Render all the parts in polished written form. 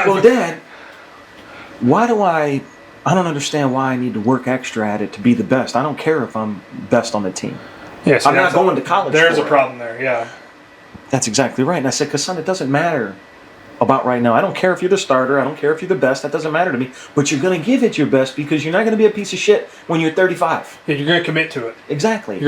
Well, Dad, why do I don't understand why I need to work extra at it to be the best. I don't care if I'm best on the team. Yeah, so I'm not going to college. There's a problem there, yeah. That's exactly right. And I said, because son, it doesn't matter about right now. I don't care if you're the starter. I don't care if you're the best. That doesn't matter to me. But you're going to give it your best because you're not going to be a piece of shit when you're 35. Yeah, you're going to commit to it. Exactly.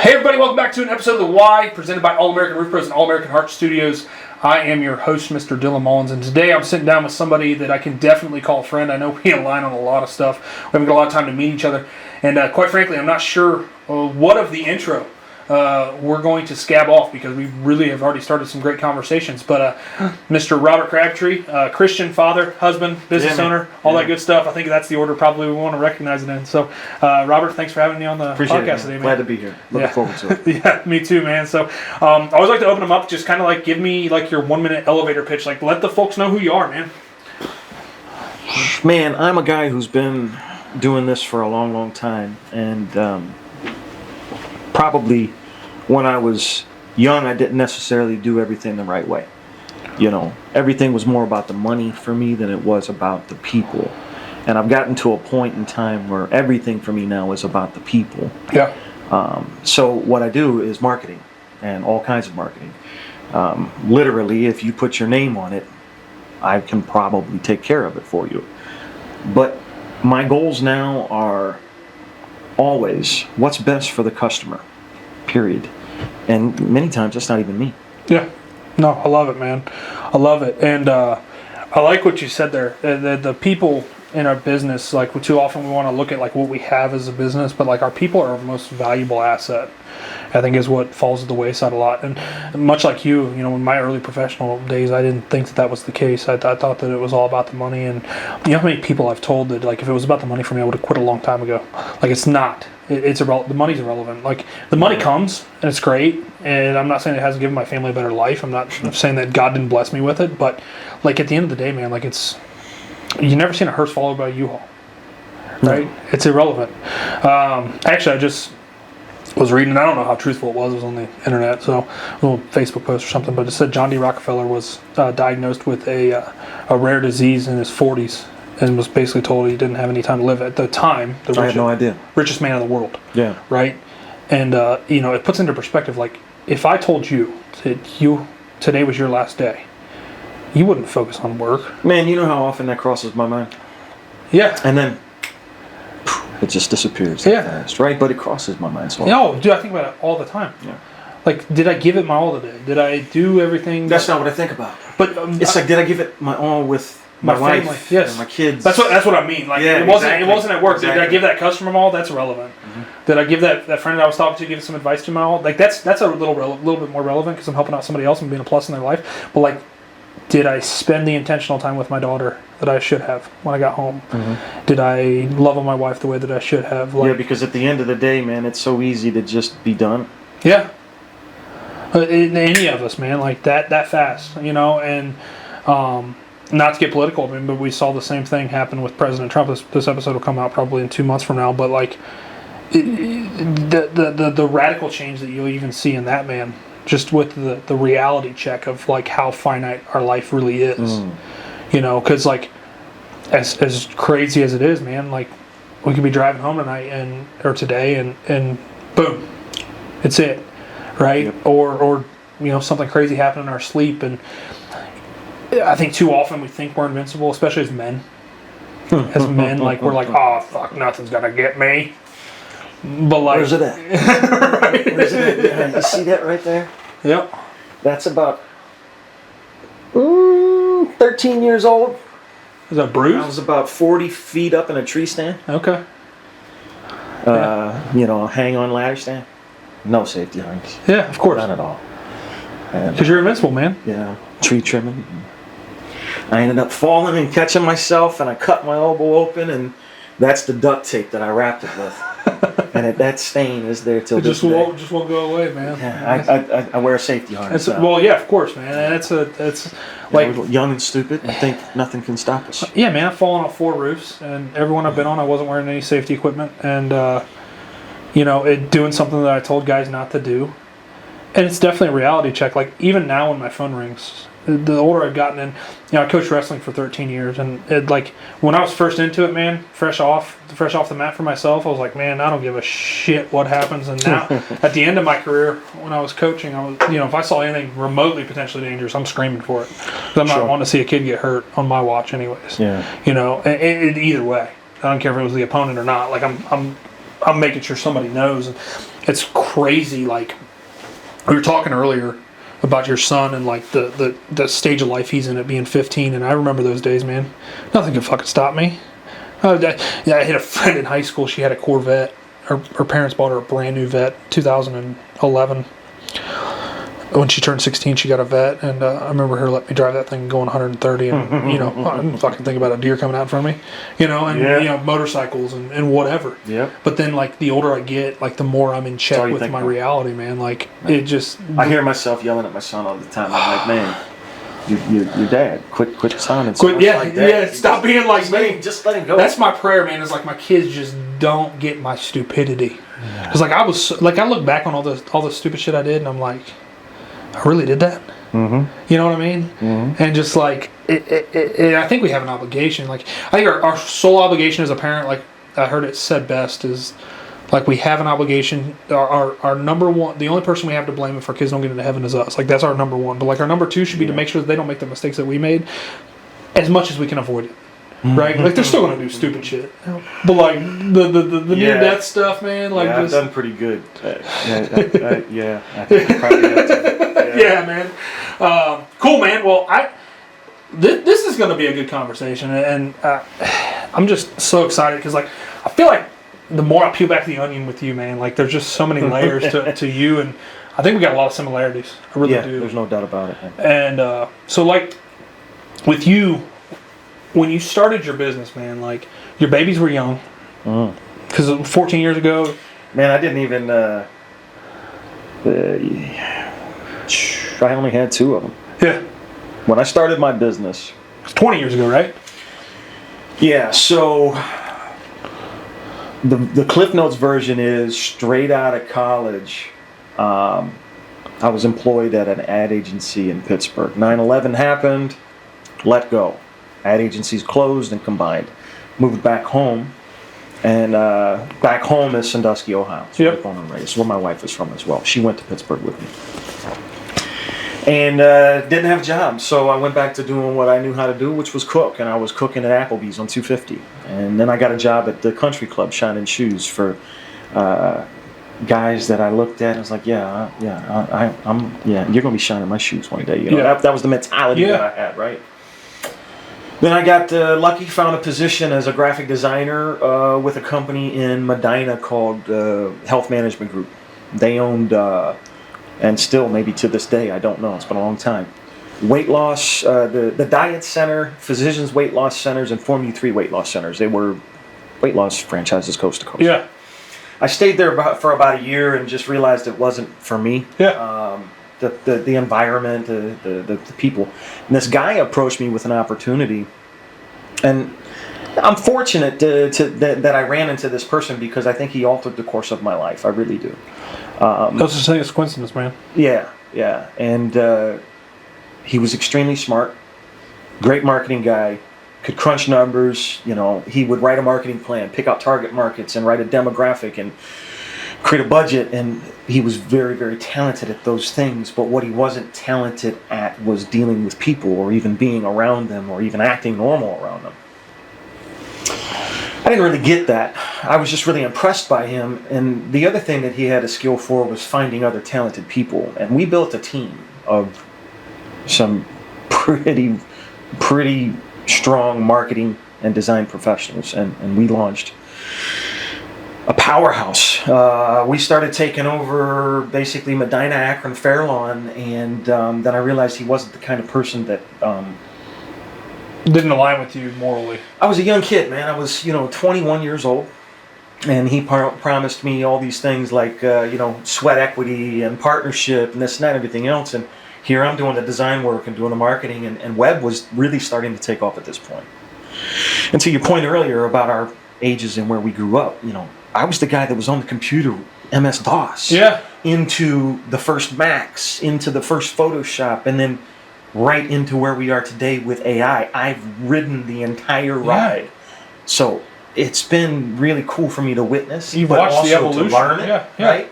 Hey everybody, welcome back to an episode of The Why, presented by All American Roof Pros and All American Heart Studios. I am your host, Mr. Dylan Mullins, and today I'm sitting down with somebody that I can definitely call a friend. I know we align on a lot of stuff. We haven't got a lot of time to meet each other, and quite frankly, I'm not sure what of the intro we're going to scab off because we really have already started some great conversations. But Mr. Robert Crabtree, Christian father, husband, business owner, all that good stuff. I think that's the order probably we want to recognize it in. So, Robert, thanks for having me on the podcast today, man. Glad to be here. Looking forward to it. Yeah, me too, man. So, I always like to open them up, just kind of like give me like your 1 minute elevator pitch. Like, let the folks know who you are, man. Man, I'm a guy who's been doing this for a long, long time, and probably when I was young, I didn't necessarily do everything the right way. You know, everything was more about the money for me than it was about the people. And I've gotten to a point in time where everything for me now is about the people. Yeah. So what I do is marketing, and all kinds of marketing. Literally, if you put your name on it, I can probably take care of it for you. But my goals now are always what's best for the customer. Period. And many times it's not even me. Yeah. No, I love it, man. I love it. And I like what you said there. The people in our business, like too often we want to look at like what we have as a business, but like our people are our most valuable asset, I think, is what falls at the wayside a lot. And much like you know, in my early professional days, I didn't think that was the case. I thought that it was all about the money. And you know how many people I've told that like if it was about the money for me, I would have quit a long time ago. Like it's not. The money's irrelevant. Like the money comes and it's great, and I'm not saying it hasn't given my family a better life. I'm not saying that God didn't bless me with it, but like at the end of the day, man, like you never seen a hearse followed by a U-Haul, right? No. It's irrelevant. Actually, I just was reading. I don't know how truthful it was. It was on the internet, so a little Facebook post or something. But it said John D. Rockefeller was diagnosed with a rare disease in his 40s. And was basically told he didn't have any time to live. At the time, I had no idea. Richest man in the world. Yeah. Right? And, you know, it puts into perspective, like, if I told you that today was your last day, you wouldn't focus on work. Man, you know how often that crosses my mind? Yeah. And then it just disappears fast, right? But it crosses my mind so often. No, dude, I think about it all the time. Yeah. Like, did I give it my all today? Did I do everything? That's not what I think about. But it's like, did I give it my all with my wife, family, yes, and my kids? That's what I mean. Like, it wasn't at work. Exactly. Did I give that customer my all? That's irrelevant. Mm-hmm. Did I give that friend that I was talking to, give some advice to my all? Like that's a little bit more relevant because I'm helping out somebody else and being a plus in their life. But like, did I spend the intentional time with my daughter that I should have when I got home? Mm-hmm. Did I love on my wife the way that I should have? Like, yeah, because at the end of the day, man, it's so easy to just be done. Yeah. Any of us, man, like that fast, you know, and not to get political, I mean, but we saw the same thing happen with President Trump. This episode will come out probably in 2 months from now, but like the radical change that you'll even see in that man, just with the reality check of like how finite our life really is, you know, because like as crazy as it is, man, like we could be driving home tonight or today and boom, it's it, right? Yep. Or you know, something crazy happened in our sleep. And I think too often we think we're invincible, especially as men. As men, like we're like, oh fuck, nothing's gonna get me. But like, where's it at? Right. Where's it at? You see that right there? Yep. That's about 13 years old. Is that bruised? I was about 40 feet up in a tree stand. Okay. You know, hang on ladder stand. No safety harness. Yeah, of course. None at all. Because you're invincible, man. Yeah. Tree trimming. I ended up falling and catching myself, and I cut my elbow open, and that's the duct tape that I wrapped it with. and that stain is there till It this just day. won't go away, man. Yeah, I wear a safety harness. Well, yeah, of course, man. That's like we're young and stupid and think nothing can stop us. yeah, man. I've fallen off 4 roofs, and everyone I've been on, I wasn't wearing any safety equipment, and doing something that I told guys not to do. And it's definitely a reality check. Like even now, when my phone rings, the older I've gotten in, I coached wrestling for 13 years, and when I was first into it, man, fresh off the mat for myself, I was like, man, I don't give a shit what happens. And now, at the end of my career, when I was coaching, I was, if I saw anything remotely potentially dangerous, I'm screaming for it. 'Cause I'm not wanting to see a kid get hurt on my watch, anyways. Yeah. Either way, I don't care if it was the opponent or not. Like I'm making sure somebody knows. And it's crazy. Like we were talking earlier about your son and like the stage of life he's in at being 15, and I remember those days, man. Nothing could fucking stop me. I had a friend in high school. She had a Corvette. Her parents bought her a brand new Vet, 2011. When she turned 16, she got a Vet, and I remember her letting me drive that thing going 130, and I didn't fucking think about a deer coming out in front of me, and motorcycles and whatever. Yeah. But then, like the older I get, like the more I'm in check with my reality, man. Like it just. I hear myself yelling at my son all the time. I'm like, man, your dad. Quit sounding so much like that. Yeah. Stop being like me. Just let him go. That's my prayer, man. Is like my kids just don't get my stupidity. Because like I look back on all the stupid shit I did, and I'm like, I really did that. Mm-hmm. You know what I mean? Mm-hmm. And just like I think we have an obligation. Like I think our sole obligation as a parent, like I heard it said best, is like we have an obligation. Our number one, the only person we have to blame if our kids don't get into heaven is us. Like that's our number one. But like our number 2 should be to make sure that they don't make the mistakes that we made, as much as we can avoid it. Right? Like they're still gonna do stupid shit, but like the near death stuff, man. Like I've done pretty good. I think I probably have to. Yeah, man. Cool, man. Well, this is gonna be a good conversation, and I'm just so excited because like I feel like the more I peel back the onion with you, man, like there's just so many layers to you, and I think we got a lot of similarities. I really do. There's no doubt about it. And so like with you. When you started your business, man, like your babies were young, because 14 years ago, man, I didn't even. I only had 2 of them. Yeah. When I started my business, It's 20 years ago, right? Yeah. So the Cliff Notes version is straight out of college. I was employed at an ad agency in Pittsburgh. 9/11 happened. Let go. Ad agencies closed and combined. Moved back home, and back home is Sandusky, Ohio. It's where I'm born and raised. Where my wife is from as well. She went to Pittsburgh with me, and didn't have a job. So I went back to doing what I knew how to do, which was cook. And I was cooking at Applebee's on 250. And then I got a job at the country club, shining shoes for guys that I looked at. And I was like, I'm you're gonna be shining my shoes one day. That was the mentality that I had, right? Then I got lucky, found a position as a graphic designer with a company in Medina called Health Management Group. They owned, and still maybe to this day, I don't know, it's been a long time, weight loss, the Diet Center, Physicians Weight Loss Centers, and Formula 3 Weight Loss Centers. They were weight loss franchises coast to coast. Yeah. I stayed there for about a year and just realized it wasn't for me. Yeah. The environment, the people. And this guy approached me with an opportunity, and I'm fortunate that I ran into this person because I think he altered the course of my life. I really do. That's just saying it's coincidence, man. Yeah, and he was extremely smart, great marketing guy, could crunch numbers. He would write a marketing plan, pick out target markets, and write a demographic and create a budget, and he was very, very talented at those things, but what he wasn't talented at was dealing with people or even being around them or even acting normal around them. I didn't really get that. I was just really impressed by him, and the other thing that he had a skill for was finding other talented people, and we built a team of some pretty strong marketing and design professionals, and we launched a powerhouse. We started taking over basically Medina, Akron, Fairlawn, and then I realized he wasn't the kind of person that didn't align with you morally. I was a young kid, man. I was 21 years old, And he promised me all these things like, sweat equity and partnership and this and that and everything else. And here I'm doing the design work and doing the marketing, and web was really starting to take off at this point. And to your point earlier about our ages and where we grew up, I was the guy that was on the computer, MS-DOS, into the first Macs, into the first Photoshop, and then right into where we are today with AI. I've ridden the entire ride. So it's been really cool for me to witness. You've but watched also the evolution. To learn it, right?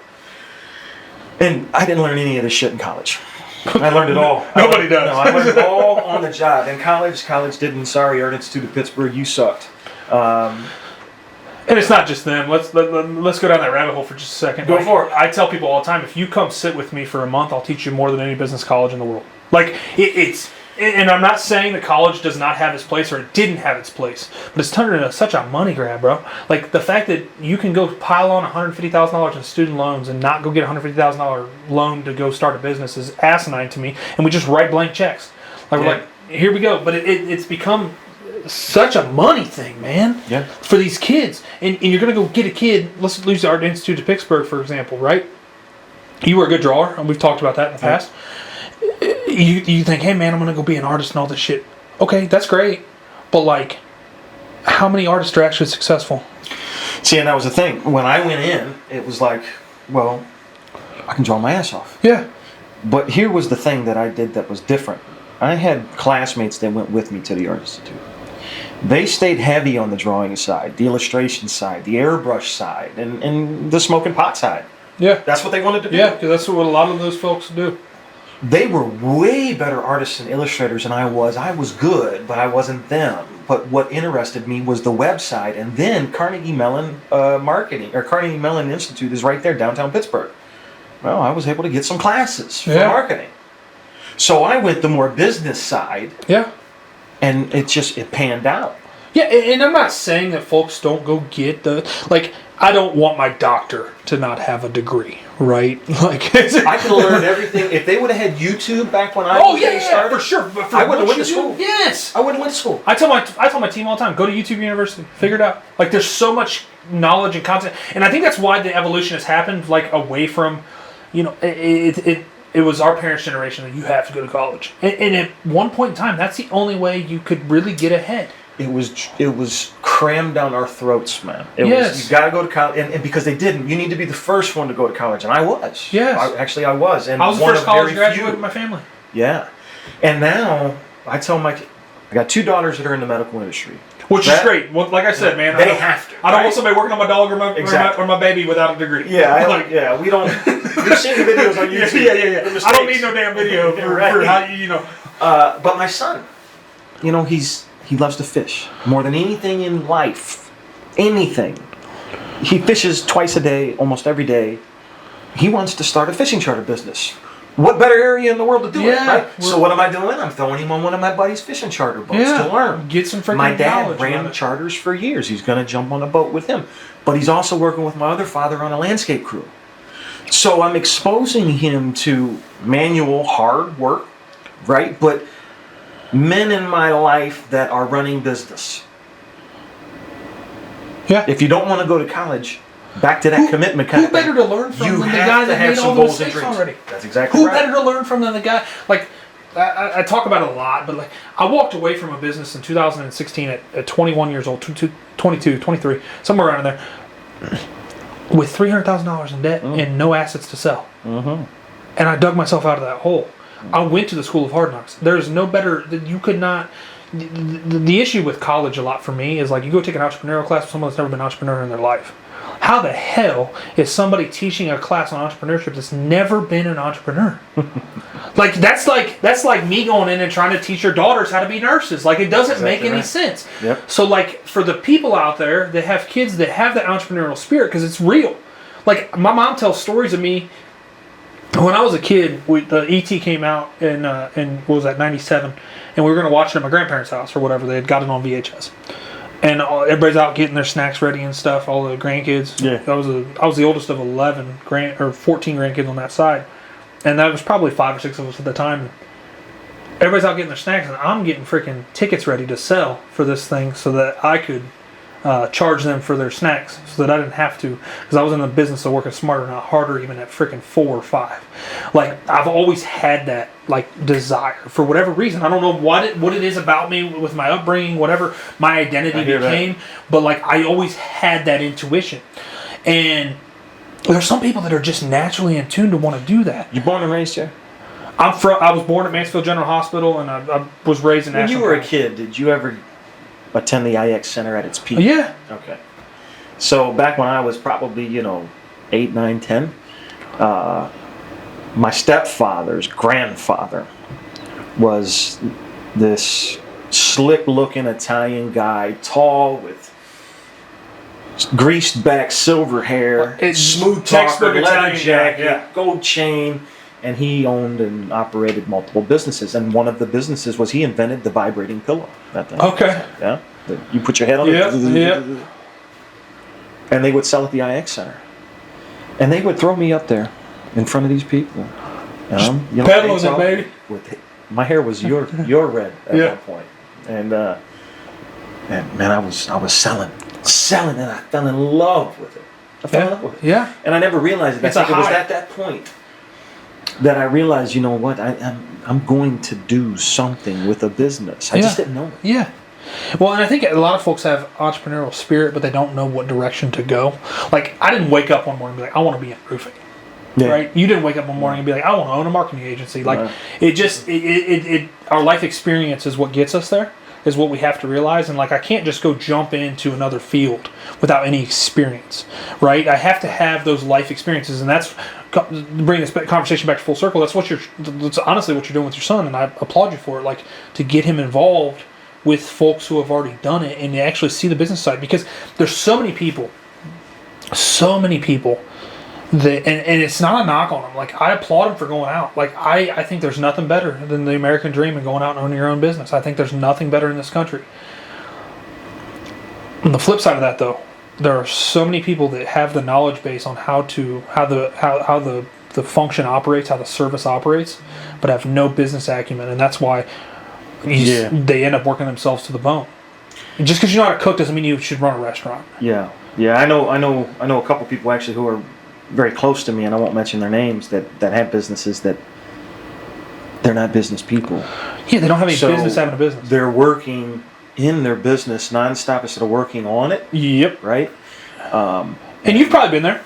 And I didn't learn any of this shit in college. I learned it all. Nobody does. No, I learned it all on the job. In college didn't. Sorry, Art Institute of Pittsburgh, you sucked. And it's not just them. Let's go down that rabbit hole for just a second. Go for it. I tell people all the time, if you come sit with me for a month, I'll teach you more than any business college in the world. Like, it's... And I'm not saying that college does not have its place or it didn't have its place, but it's turned into such a money grab, bro. Like, the fact that you can go pile on $150,000 in student loans and not go get a $150,000 loan to go start a business is asinine to me, and we just write blank checks. Like, we're like, here we go. But it's become such a money thing, man, for these kids. And you're going to go get a kid, let's use the Art Institute of Pittsburgh, for example, right? You were a good drawer, and we've talked about that in the past. You think, hey man, I'm gonna go be an artist and all this shit. Okay, that's great, but like, how many artists are actually successful? See, and that was the thing. When I went in, it was like, well, I can draw my ass off. Yeah. But here was the thing that I did that was different. I had classmates that went with me to the Art Institute. They stayed heavy on the drawing side, the illustration side, the airbrush side, and the smoking pot side. Yeah. That's what they wanted to do. Yeah, because that's what a lot of those folks do. They were way better artists and illustrators than I was. I was good, but I wasn't them. But what interested me was the website, and then Carnegie Mellon Marketing, or Carnegie Mellon Institute is right there, downtown Pittsburgh. Well, I was able to get some classes for marketing. So I went the more business side. Yeah. And it panned out. Yeah, and I'm not saying that folks don't go get I don't want my doctor to not have a degree, right? Like, I could learn everything. If they would have had YouTube back when I was getting started, for sure. But I wouldn't have went to school. Yes, I wouldn't have went to school. I tell my team all the time, go to YouTube University, figure it out. Like, there's so much knowledge and content, and I think that's why the evolution has happened. Like, away from, it was our parents' generation that you have to go to college, and at one point in time, that's the only way you could really get ahead. It was crammed down our throats, man. You got to go to college, and because they didn't, you need to be the first one to go to college, and I was. Yes. I was. And I was the first college graduate in my family. Yeah. And now, I tell I got 2 daughters that are in the medical industry. Which is great. Well, like I said, man, they have to. I don't want somebody working on my dog or my baby without a degree. Yeah, we don't. You've seen the videos on YouTube. Yeah. I don't need no damn video for how But my son, he loves to fish more than anything in life. Anything. He fishes twice a day, almost every day. He wants to start a fishing charter business. What better area in the world to do it, right? So what am I doing? I'm throwing him on one of my buddy's fishing charter boats to learn. Get some freaking My dad knowledge ran charters for years. He's going to jump on a boat with him. But he's also working with my other father on a landscape crew. So I'm exposing him to manual, hard work, right? But men in my life that are running business. Yeah. If you don't want to go to college, back to that commitment kind of thing. Who better to learn from than the guy that made all those mistakes already? That's exactly right. Who better to learn from than the guy? Like, I talk about it a lot, but like, I walked away from a business in 2016 at 21 years old, 22, 23, somewhere around there, with $300,000 in debt and no assets to sell. Mm-hmm. And I dug myself out of that hole. I went to the School of Hard Knocks. There's no better, you could not, the issue with college a lot for me is like, you go take an entrepreneurial class with someone that's never been an entrepreneur in their life. How the hell is somebody teaching a class on entrepreneurship that's never been an entrepreneur? That's like me going in and trying to teach your daughters how to be nurses. Like, it doesn't make any sense. Yep. So like, for the people out there that have kids that have that entrepreneurial spirit, because it's real. Like, my mom tells stories of me. When I was a kid, the E.T. came out in what was that, 97, and we were going to watch it at my grandparents' house or whatever. They had got it on VHS. And everybody's out getting their snacks ready and stuff, all the grandkids. Yeah. I was the oldest of 14 grandkids on that side. And that was probably 5 or 6 of us at the time. Everybody's out getting their snacks, and I'm getting freaking tickets ready to sell for this thing so that I could charge them for their snacks so that I didn't have to, because I was in the business of working smarter, not harder, even at freaking 4 or 5. Like, I've always had that, like, desire for whatever reason. I don't know what it is about me with my upbringing, whatever my identity became, but like, I always had that intuition. And there's some people that are just naturally in tune to want to do that. You born and raised here? I was born at Mansfield General Hospital, and I was raised in Ashland. When you were a kid, did you ever attend the IX Center at its peak? Yeah. Okay. So back when I was probably, 8, 9, 10, my stepfather's grandfather was this slick-looking Italian guy, tall with greased back silver hair, smooth talker, leather jacket, gold chain, and he owned and operated multiple businesses. And one of the businesses was he invented the vibrating pillow. That thing. Okay. Yeah. You put your head on it. Yeah. And they would sell at the IX Center. And they would throw me up there in front of these people. Peddling it, baby. My hair was your red at one point. And man, I was selling, and I fell in love with it. I fell in love with it. Yeah. And I never realized it. I think it was at that point that I realized, you know what, I'm going to do something with a business. I just didn't know it. Yeah. Well, and I think a lot of folks have entrepreneurial spirit, but they don't know what direction to go. Like, I didn't wake up one morning and be like, I want to be in roofing. Yeah. Right? You didn't wake up one morning and be like, I want to own a marketing agency. Like, our life experience is what gets us there, is what we have to realize. And like, I can't just go jump into another field without any experience, right? I have to have those life experiences, and that's bringing this conversation back to full circle. That's honestly what you're doing with your son, and I applaud you for it. Like, to get him involved with folks who have already done it and actually see the business side, because there's so many people that, and it's not a knock on them. Like, I applaud them for going out. Like, I think there's nothing better than the American dream and going out and owning your own business. I think there's nothing better in this country. On the flip side of that, though, there are so many people that have the knowledge base on how the function operates, how the service operates, but have no business acumen, and that's why they end up working themselves to the bone. And just because you know how to cook doesn't mean you should run a restaurant. Yeah. I know a couple people actually who are very close to me, and I won't mention their names, that have businesses that they're not business people. Yeah, they don't have any business having a business. They're working in their business nonstop instead of working on it. Yep. Right? And you've probably been there.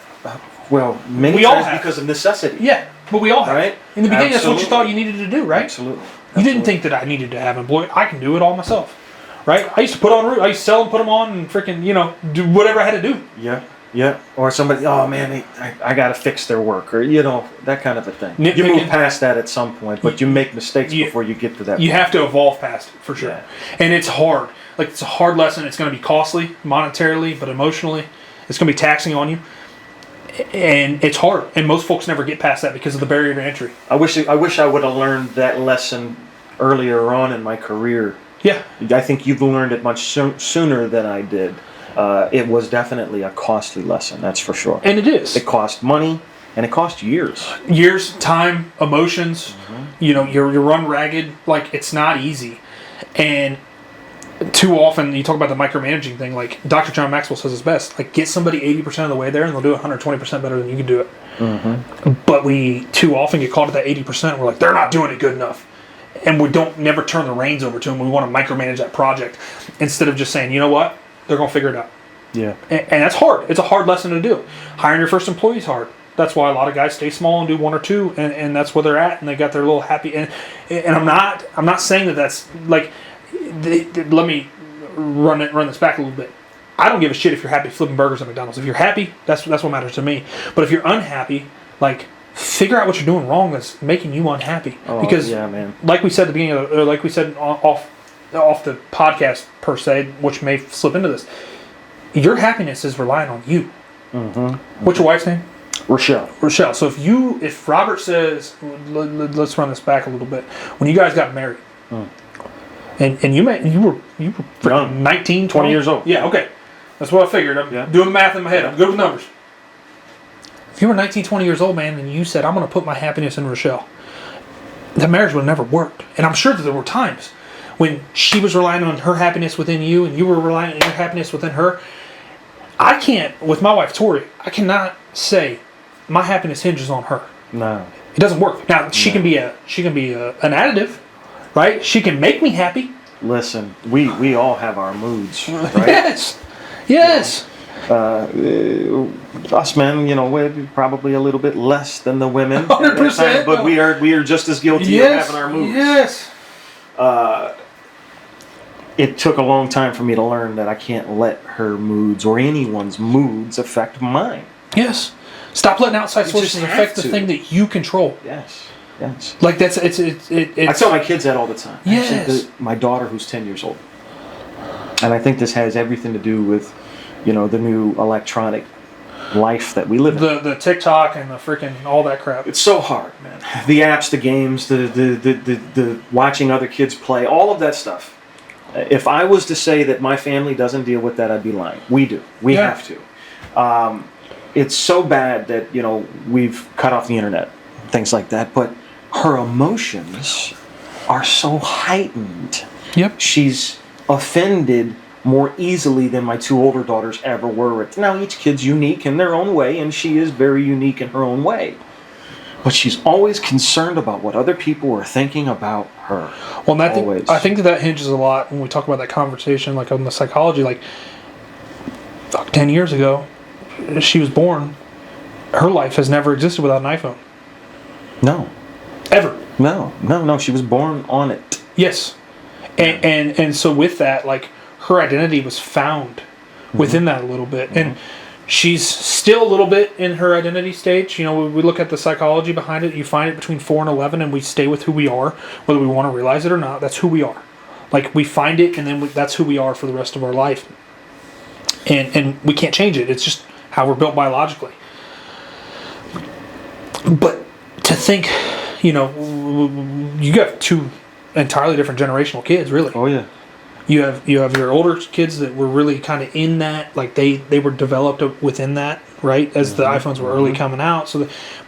Well, many times because of necessity. Yeah, but we all have. Right? In the beginning, that's what you thought you needed to do, right? Absolutely. You didn't think that I needed to have an employee. I can do it all myself, right? I used to put on roofs. I used to sell and put them on and freaking, do whatever I had to do. Yeah. Or somebody, oh man, I got to fix their work, or that kind of a thing. Nitpicking. You move past that at some point, but you make mistakes before you get to that point. You have to evolve past it, for sure. Yeah. And it's hard. Like, it's a hard lesson. It's going to be costly monetarily, but emotionally, it's going to be taxing on you. And it's hard, and most folks never get past that because of the barrier to entry. I wish I would have learned that lesson earlier on in my career. Yeah, I think you've learned it much sooner than I did. It was definitely a costly lesson, that's for sure. And it is. It cost money, and it cost years. Years, time, emotions. Mm-hmm. You run ragged. Like, it's not easy, and too often you talk about the micromanaging thing. Like, Dr. John Maxwell says it's best. Like, get somebody 80% of the way there, and they'll do it 120% better than you can do it. Mm-hmm. But we too often get caught at that 80%. We're like, they're not doing it good enough, and we don't never turn the reins over to them. We want to micromanage that project instead of just saying, you know what, they're going to figure it out. Yeah, and that's hard. It's a hard lesson to do. Hiring your first employee is hard. That's why a lot of guys stay small and do 1 or 2, and that's where they're at, and they got their little happy. And I'm not saying that's like. Let me run this back a little bit. I don't give a shit if you're happy flipping burgers at McDonald's. If you're happy, that's what matters to me. But if you're unhappy, like, figure out what you're doing wrong that's making you unhappy. Because, man. Like we said at the beginning, like we said off the podcast per se, which may slip into this, your happiness is relying on you. Mm-hmm. What's your wife's name? Rochelle. So if Robert says, let's run this back a little bit. When you guys got married. And you were young, 19, 20 years old. Yeah, okay. That's what I figured. I'm doing the math in my head. I'm good with numbers. If you were 19, 20 years old, man, and you said, I'm going to put my happiness in Rochelle, that marriage would have never worked. And I'm sure that there were times when she was relying on her happiness within you and you were relying on your happiness within her. I can't, with my wife Tori, I cannot say my happiness hinges on her. No. It doesn't work. Now she can be an additive, right? She can make me happy. Listen, we all have our moods, right? Yes. Us men, we're probably a little bit less than the women, 100%, but we are just as guilty of having our moods. Yes. It took a long time for me to learn that I can't let her moods or anyone's moods affect mine. Yes. Stop letting outside sources affect the thing that you control. Yes. Like it's I tell my kids that all the time. Yes. Actually, my daughter, who's 10 years old, and I think this has everything to do with, the new electronic life that we live in. The TikTok and the freaking all that crap. It's so hard, man. The apps, the games, the watching other kids play, all of that stuff. If I was to say that my family doesn't deal with that, I'd be lying. We do. We have to. It's so bad that, we've cut off the internet, things like that. But her emotions are so heightened. Yep. She's offended more easily than my two older daughters ever were. Now, each kid's unique in their own way, and she is very unique in her own way. But she's always concerned about what other people are thinking about her. Well, and I think that hinges a lot when we talk about that conversation, like on the psychology. Like, 10 years ago, she was born. Her life has never existed without an iPhone. No. Ever. No. She was born on it. Yes. And so with that, like, her identity was found within that a little bit. Mm-hmm. And she's still a little bit in her identity stage. We look at the psychology behind it. You find it between 4 and 11, and we stay with who we are, whether we want to realize it or not. That's who we are. Like, we find it, and then that's who we are for the rest of our life. And we can't change it. It's just how we're built biologically. But to think, you got two entirely different generational kids, really. Oh, yeah. You have your older kids that were really kind of in that, like they were developed within that, right? As the iPhones were early coming out.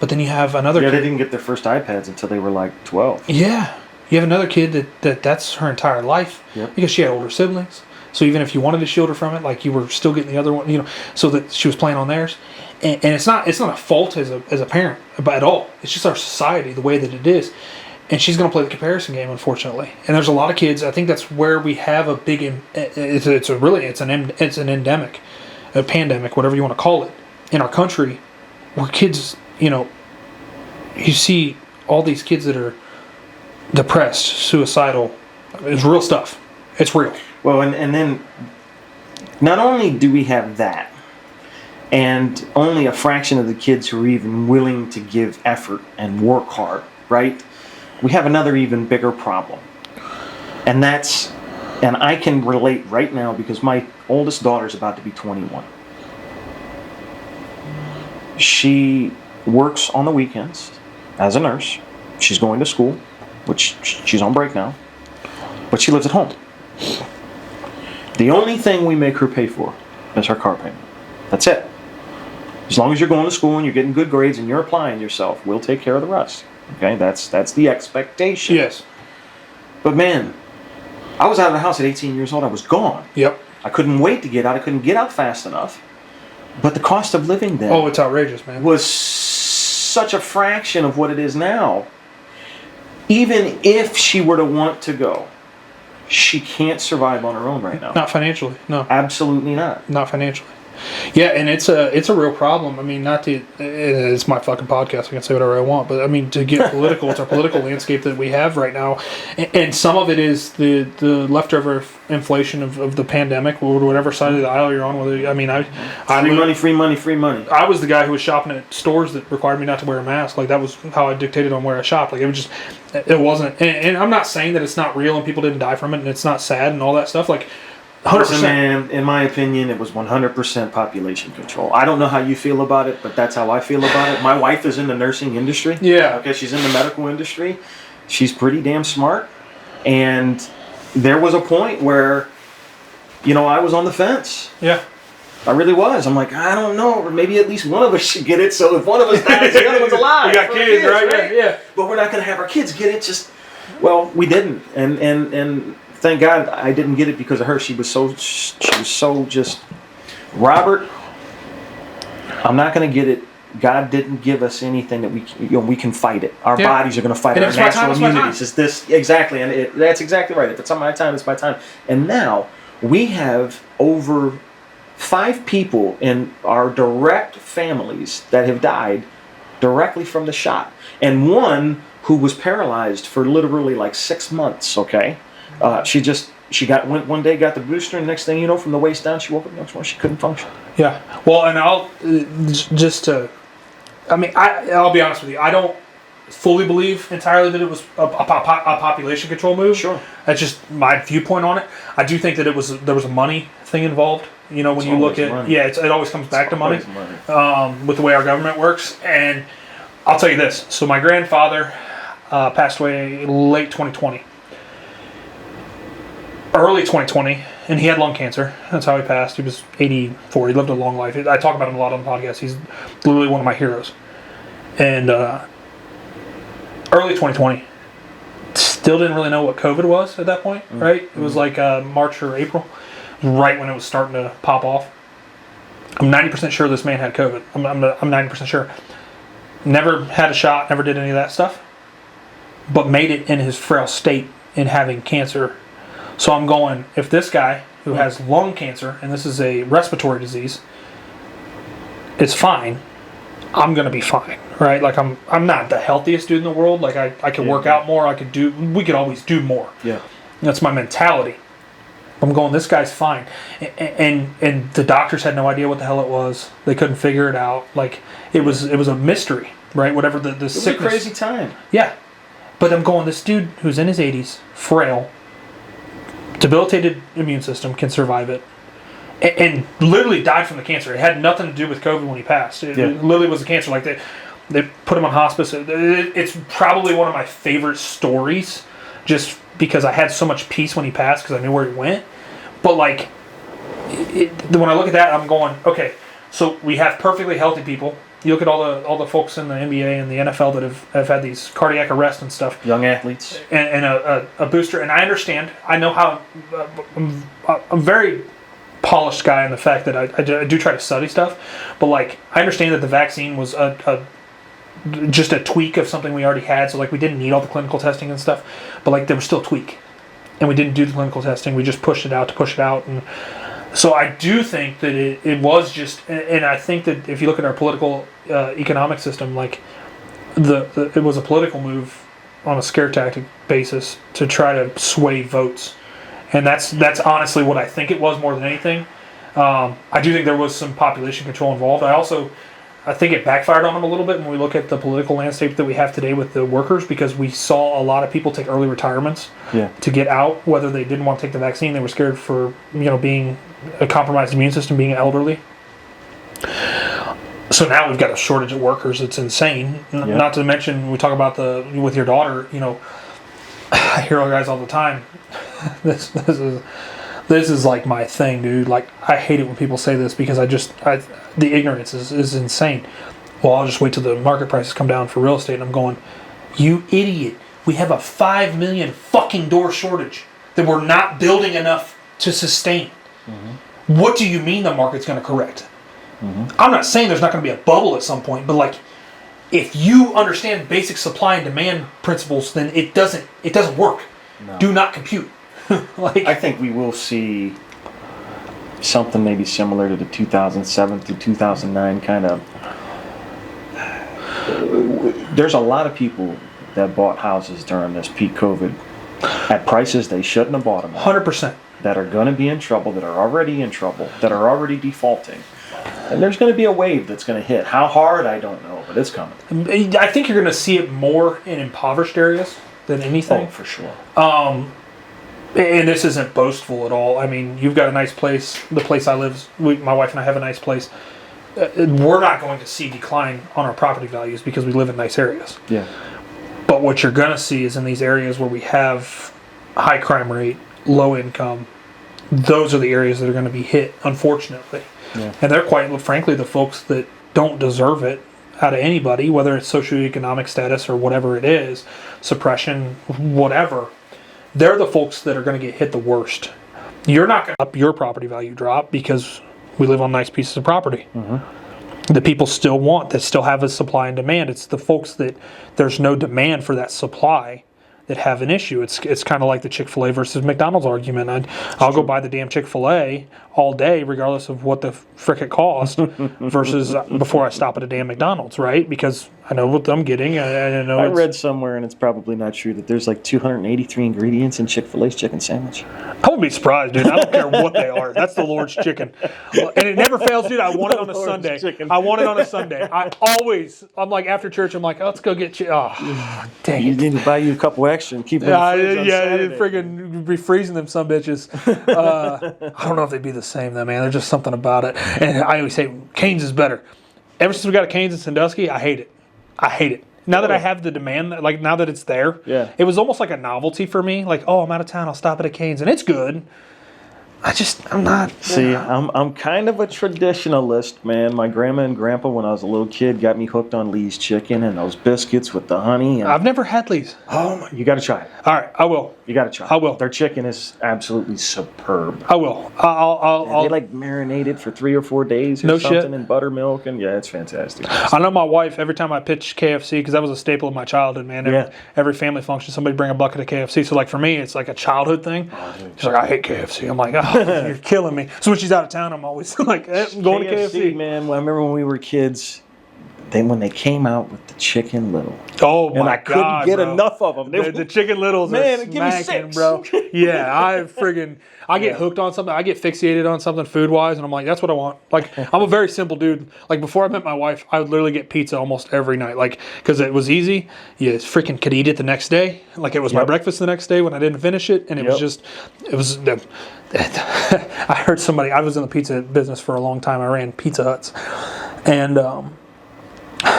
But then you have another. Yeah, they didn't get their first iPads until they were like 12. Yeah, you have another kid that's her entire life because she had older siblings. So even if you wanted to shield her from it, like you were still getting the other one, so that she was playing on theirs. And it's not a fault as a parent, but at all. It's just our society, the way that it is. And she's going to play the comparison game, unfortunately. And there's a lot of kids. I think that's where we have a big. It's an endemic, a pandemic, whatever you want to call it, in our country, where kids, you see all these kids that are depressed, suicidal. It's real stuff. It's real. Well, and then not only do we have that, and only a fraction of the kids who are even willing to give effort and work hard, right? We have another even bigger problem. And I can relate right now because my oldest daughter is about to be 21. She works on the weekends as a nurse. She's going to school, which she's on break now. But she lives at home. The only thing we make her pay for is her car payment. That's it. As long as you're going to school and you're getting good grades and you're applying yourself, we'll take care of the rest. Okay, that's the expectation. Yes. But man, I was out of the house at 18 years old. I was gone. Yep. I couldn't wait to get out. I couldn't get out fast enough. But the cost of living then it's outrageous, man. Was such a fraction of what it is now. Even if she were to want to go, she can't survive on her own right now. Not financially, no. Absolutely not. Not financially. Yeah, and it's a real problem. I mean, it's my fucking podcast. I can say whatever I want, but I mean, to get political, it's our political landscape that we have right now, and some of it is the leftover inflation of the pandemic, or whatever side of the aisle you're on. Whether free money. I was the guy who was shopping at stores that required me not to wear a mask. Like that was how I dictated on where I shopped. Like it wasn't. And I'm not saying that it's not real and people didn't die from it and it's not sad and all that stuff. Like. 100%. Listen, man, in my opinion, it was 100% population control. I don't know how you feel about it, but that's how I feel about it. My wife is in the nursing industry. Yeah. Okay, she's in the medical industry. She's pretty damn smart. And there was a point where, I was on the fence. Yeah. I really was. I'm like, I don't know. Or maybe at least one of us should get it. So if one of us dies, the other one's alive. We got kids, right? Yeah. But we're not going to have our kids get it. Well, we didn't. And thank God I didn't get it because of her. She was so just, Robert, I'm not going to get it. God didn't give us anything that we can fight it. Our bodies are going to fight it. Our natural immunities. Is this exactly? And that's exactly right. If it's on my time, it's my time. And now we have over 5 people in our direct families that have died directly from the shot, and one who was paralyzed for literally like 6 months. Okay, she went one day, got the booster, and next thing you know, from the waist down, she woke up the next morning, she couldn't function. Yeah. Well, and I'll I'll be honest with you. I don't fully believe entirely that it was a population control move. Sure. That's just my viewpoint on it. I do think that there was a money thing involved. You know, when you look at money. It always comes back to money. With the way our government works. And I'll tell you this. So my grandfather passed away late 2020. Early 2020, and he had lung cancer. That's how he passed. He was 84. He lived a long life. I talk about him a lot on the podcast. He's literally one of my heroes. And early 2020, still didn't really know what COVID was at that point, right? It was like March or April, right when it was starting to pop off. I'm 90% sure this man had COVID. I'm 90% sure. Never had a shot, never did any of that stuff, but made it in his frail state in having cancer. So I'm going, if this guy who has lung cancer, and this is a respiratory disease, is fine, I'm going to be fine, right? Like I'm not the healthiest dude in the world. Like I could work out more. We could always do more. Yeah. That's my mentality. I'm going, this guy's fine. And the doctors had no idea what the hell it was. They couldn't figure it out. Like it was a mystery, right? Whatever the sickness. It was a crazy time. Yeah. But I'm going, this dude who's in his 80s, frail, debilitated immune system, can survive it, and literally died from the cancer. It had nothing to do with COVID when he passed. It literally was a cancer. Like they put him on hospice. It's probably one of my favorite stories, just because I had so much peace when he passed because I knew where he went. But like, when I look at that, I'm going, okay. So we have perfectly healthy people. You look at all the folks in the NBA and the NFL that have had these cardiac arrests and stuff. Young athletes. And a booster. And I understand. I know how. I'm a very polished guy in the fact that I do try to study stuff. But like, I understand that the vaccine was just a tweak of something we already had. So like, we didn't need all the clinical testing and stuff. But like, there was still a tweak. And we didn't do the clinical testing. We just pushed it out to push it out. And so I do think that it was just, and I think that if you look at our political economic system, like it was a political move on a scare tactic basis to try to sway votes, and that's honestly what I think it was more than anything. I do think there was some population control involved. I think it backfired on them a little bit when we look at the political landscape that we have today with the workers, because we saw a lot of people take early retirements to get out, whether they didn't want to take the vaccine, they were scared for being a compromised immune system, being elderly. So now we've got a shortage of workers. It's insane. Not to mention, we talk about with your daughter. I hear all guys all the time. This is like my thing, dude. Like, I hate it when people say this because the ignorance is insane. Well, I'll just wait till the market prices come down for real estate. And I'm going, you idiot. We have a 5 million fucking door shortage that we're not building enough to sustain. Mm-hmm. What do you mean the market's going to correct? Mm-hmm. I'm not saying there's not going to be a bubble at some point, but like, if you understand basic supply and demand principles, then it doesn't work. No. Do not compute. I think we will see something maybe similar to the 2007 through 2009 kind of. There's a lot of people that bought houses during this peak COVID at prices they shouldn't have bought them at. 100%. That are going to be in trouble, that are already in trouble, that are already defaulting. And there's going to be a wave that's going to hit. How hard, I don't know, but it's coming. I think you're going to see it more in impoverished areas than anything. Oh, for sure. And this isn't boastful at all. I mean, you've got a nice place. The place I live, my wife and I have a nice place. We're not going to see decline on our property values because we live in nice areas. Yeah. But what you're going to see is in these areas where we have high crime rate, low income, those are the areas that are going to be hit, unfortunately. Yeah. And they're quite frankly the folks that don't deserve it out of anybody, whether it's socioeconomic status or whatever it is, suppression, whatever. they're the folks that are going to get hit the worst. You're not going to up your property value drop because we live on nice pieces of property. The people still want, that still have a supply and demand. It's the folks that there's no demand for that supply that have an issue. It's kind of like the Chick-fil-A versus McDonald's argument. I'll go buy the damn Chick-fil-A all day, regardless of what the frick it cost, versus before I stop at a damn McDonald's, right? Because I know what I'm getting. I read somewhere, and it's probably not true, that there's like 283 ingredients in Chick-fil-A's chicken sandwich. I wouldn't be surprised, dude. I don't care what they are. That's the Lord's chicken. And it never fails, dude. I want it on a Sunday. Chicken. I want it on a Sunday. I'm like, after church, I'm like, oh, let's go get you. Oh, dang You it. need to buy you a couple extra and keep them in the fridge on Saturday. Friggin' be freezing them some bitches. I don't know if they'd be the same though, man. There's just something about it. And I always say Cane's is better. Ever since we got a Cane's in Sandusky, I hate it. Now that I have the demand, like now that it's there, it was almost like a novelty for me. Like, oh, I'm out of town, I'll stop at a Cane's, and it's good. I'm not. See, I'm kind of a traditionalist, man. My grandma and grandpa, when I was a little kid, got me hooked on Lee's chicken and those biscuits with the honey. And, I've never had Lee's. oh, my, you got to try it. All right, I will. You got to try it. I will. Their chicken is absolutely superb. I will. I'll They like marinate it for 3 or 4 days or something in buttermilk, and yeah, it's fantastic. I know my wife, every time I pitch KFC, because that was a staple of my childhood, man. Every family function, somebody bring a bucket of KFC. So like for me, it's like a childhood thing. She's like, I hate KFC. I'm like, oh, you're killing me. So when she's out of town, I'm always like, I'm going to KFC. Man, I remember when we were kids, when they came out with the Chicken Little. Oh my God, and I couldn't get enough of them. The Chicken Littles are smacking, bro. Yeah, I get hooked on something. I get fixated on something food-wise, and I'm like, that's what I want. Like, I'm a very simple dude. Like, before I met my wife, I would literally get pizza almost every night. Like, because it was easy. You freaking could eat it the next day. Like, it was my breakfast the next day when I didn't finish it, and it was I heard somebody, I was in the pizza business for a long time. I ran Pizza Huts. And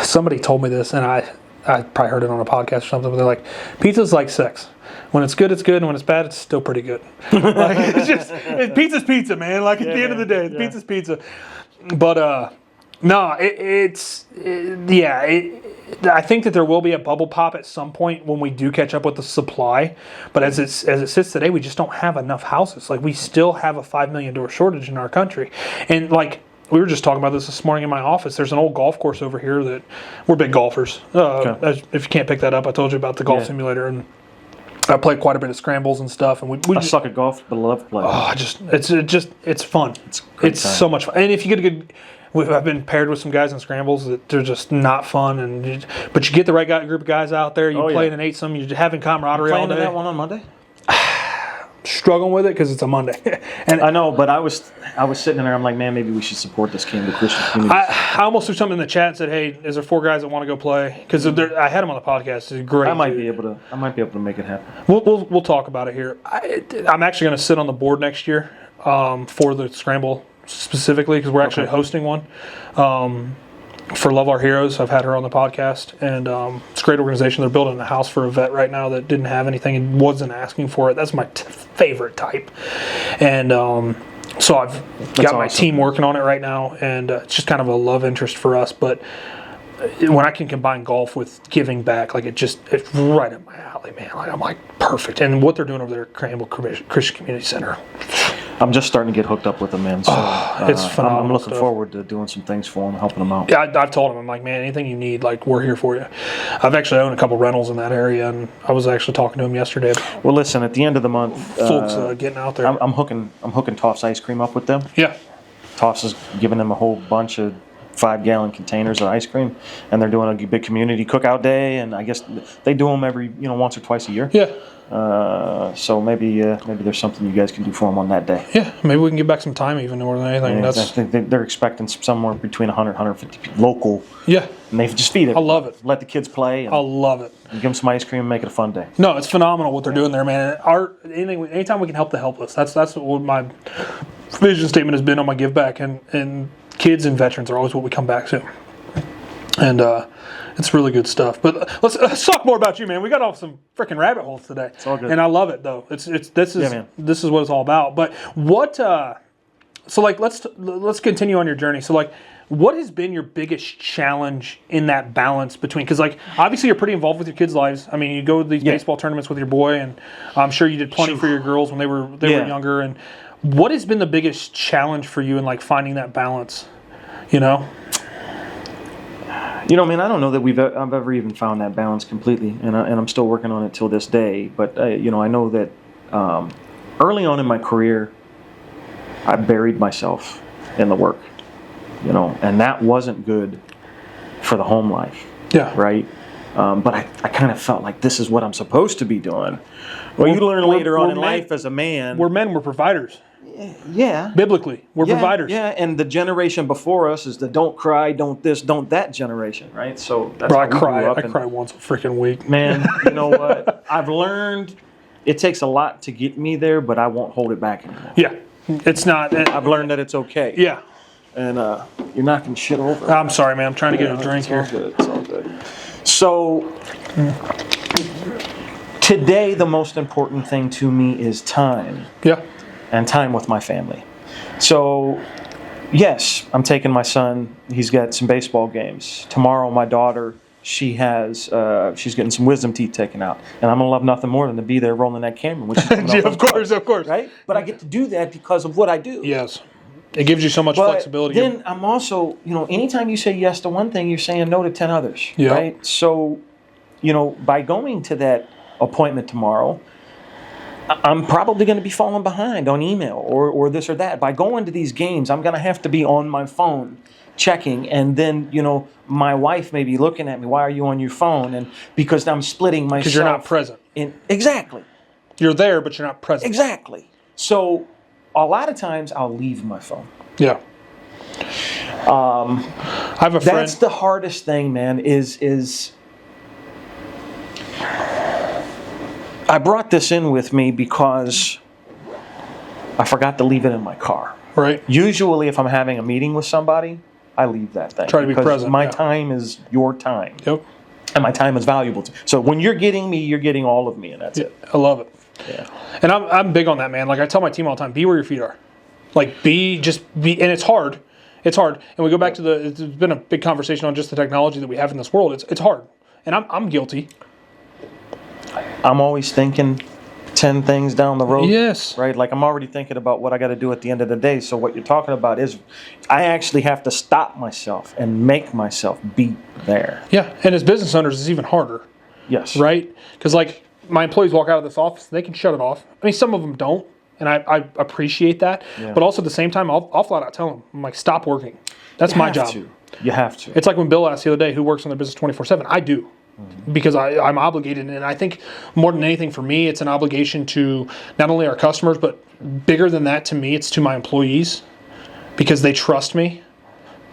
somebody told me this, and I probably heard it on a podcast or something, but they're like, pizza's like sex. When it's good, and when it's bad, it's still pretty good. Like, pizza's pizza, man. Like, at the end of the day, pizza's pizza. But, I think that there will be a bubble pop at some point when we do catch up with the supply. But as it sits today, we just don't have enough houses. Like, we still have a 5 million door shortage in our country. And, like, we were just talking about this morning in my office. There's an old golf course over here that we're big golfers. If you can't pick that up, I told you about the golf simulator, and I play quite a bit of scrambles and stuff. And I suck at golf, but I love playing. Oh, it's fun. It's so much fun. And if you get a good, I've been paired with some guys in scrambles that they're just not fun. But you get the right group of guys out there. You play in an eightsome. You're having camaraderie all day. Playing in that one on Monday? Struggling with it because it's a Monday. And I know, but I was sitting there. I'm like, man, maybe we should support this the Christian community. I almost threw something in the chat and said, hey, is there 4 guys that want to go play? Because I had them on the podcast. It's great. I might be able to make it happen. We'll talk about it here. I'm actually going to sit on the board next year for the scramble specifically, because we're actually hosting one. For Love Our Heroes, I've had her on the podcast, and it's a great organization. They're building a house for a vet right now that didn't have anything and wasn't asking for it. That's my favorite type. And so I've got my team working on it right now, and it's just kind of a love interest for us. But when I can combine golf with giving back, like it's right up my alley, man. Like, I'm like, perfect. And what they're doing over there at Cranville Christian Community Center, I'm just starting to get hooked up with them, man. So it's phenomenal. I'm looking forward to doing some things for them, helping them out. Yeah, I've told them, I'm like, man, anything you need, like, we're here for you. I've actually owned a couple rentals in that area, and I was actually talking to them yesterday. Well, listen, at the end of the month, folks getting out there. I'm hooking Toff's ice cream up with them. Yeah, Toff's is giving them a whole bunch of 5-gallon containers of ice cream, and they're doing a big community cookout day, and I guess they do them every once or twice a year. Yeah. So maybe there's something you guys can do for them on that day. Yeah, maybe we can get back some time even more than anything. I think they're expecting somewhere between 100 150 people, local. Yeah. And they just feed it. I love it. Let the kids play. I love it. Give them some ice cream and make it a fun day. No, it's phenomenal what they're doing there, man. Anytime we can help the helpless, that's what my vision statement has been on my give back, and kids and veterans are always what we come back to. And it's really good stuff. But let's talk more about you, man. We got off some freaking rabbit holes today. It's all good. And I love it, though. This is what it's all about. But what? So like, let's continue on your journey. So like, What has been your biggest challenge in that balance between, because like obviously you're pretty involved with your kids' lives. I mean, you go to these baseball tournaments with your boy, and I'm sure you did plenty for your girls when they were younger. And what has been the biggest challenge for you in like finding that balance? You know, man, I don't know that I've ever even found that balance completely, and I'm still working on it till this day. But I know that early on in my career, I buried myself in the work. And that wasn't good for the home life. Yeah. Right? But I kind of felt like this is what I'm supposed to be doing. Well, you learn later on in life as a man. We're men, we're providers. Yeah. Biblically, we're providers. Yeah, and the generation before us is the don't cry, don't this, don't that generation, right? So that's Bro, how we grew up. I cry once a freaking week. Man, you know what? I've learned it takes a lot to get me there, but I won't hold it back anymore. Yeah. It's not. I've learned that it's okay. Yeah. And you're knocking shit over. I'm sorry, man. I'm trying to get a drink here. It's all good. So, today the most important thing to me is time. Yeah. And time with my family. So, yes, I'm taking my son. He's got some baseball games. Tomorrow, my daughter, she's getting some wisdom teeth taken out. And I'm going to love nothing more than to be there rolling that camera. Which is of course. Right? But I get to do that because of what I do. Yes. It gives you so much flexibility. Then I'm also, anytime you say yes to one thing, you're saying no to 10 others. Yeah. Right? So, by going to that appointment tomorrow, I'm probably going to be falling behind on email or this or that. By going to these games, I'm going to have to be on my phone checking. And then, my wife may be looking at me, why are you on your phone? And because I'm splitting myself. Because you're not present. Exactly. You're there, but you're not present. Exactly. So a lot of times I'll leave my phone. Yeah. I have a friend. That's the hardest thing, man, is I brought this in with me because I forgot to leave it in my car. Right. Usually if I'm having a meeting with somebody, I leave that thing. Try to be present. My time is your time. Yep. And my time is valuable to me. So when you're getting me, you're getting all of me, and that's it. I love it. Yeah. And I'm big on that, man. Like I tell my team all the time, be where your feet are. Like be, and it's hard. It's hard. And we go back to it's been a big conversation on just the technology that we have in this world. It's hard. And I'm guilty. I'm always thinking 10 things down the road. Yes. Right? Like I'm already thinking about what I got to do at the end of the day. So what you're talking about is I actually have to stop myself and make myself be there. Yeah. And as business owners, it's even harder. Yes. Right? Because like my employees walk out of this office, they can shut it off. I mean, some of them don't. And I appreciate that. Yeah. But also at the same time, I'll flat out tell them, I'm like, stop working. That's my job. You have to. It's like when Bill asked the other day who works on their business 24/7. I do. Because I'm obligated, and I think more than anything for me, it's an obligation to not only our customers, but bigger than that to me, it's to my employees, because they trust me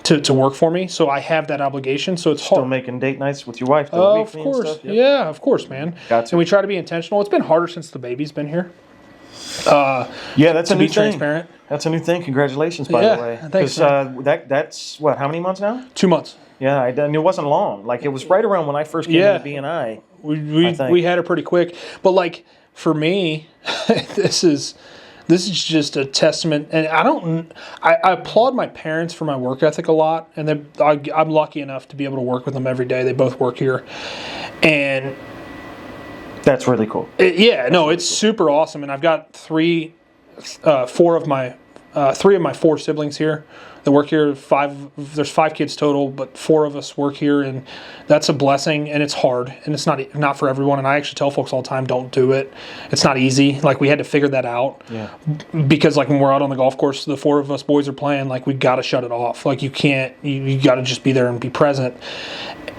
to work for me. So I have that obligation. So it's still hard. Making date nights with your wife. Of course, and stuff? Yep. Yeah, of course, man. Got to. And we try to be intentional. It's been harder since the baby's been here. Yeah, that's a new thing. Transparent. That's a new thing. Congratulations, by the way. Thanks. That's what? How many months now? 2 months. Yeah, and it wasn't long. Like it was right around when I first came into BNI. We had it pretty quick, but like for me, this is just a testament. And I applaud my parents for my work ethic a lot, and I'm lucky enough to be able to work with them every day. They both work here, and that's really cool. It's super awesome. And I've got three of my 4 siblings here that work here. There's 5 kids total, but 4 of us work here, and that's a blessing. And it's hard, and it's not for everyone. And I actually tell folks all the time, don't do it. It's not easy. Like we had to figure that out. Yeah. Because like when we're out on the golf course, the 4 of us boys are playing. Like we got to shut it off. Like you can't. You got to just be there and be present.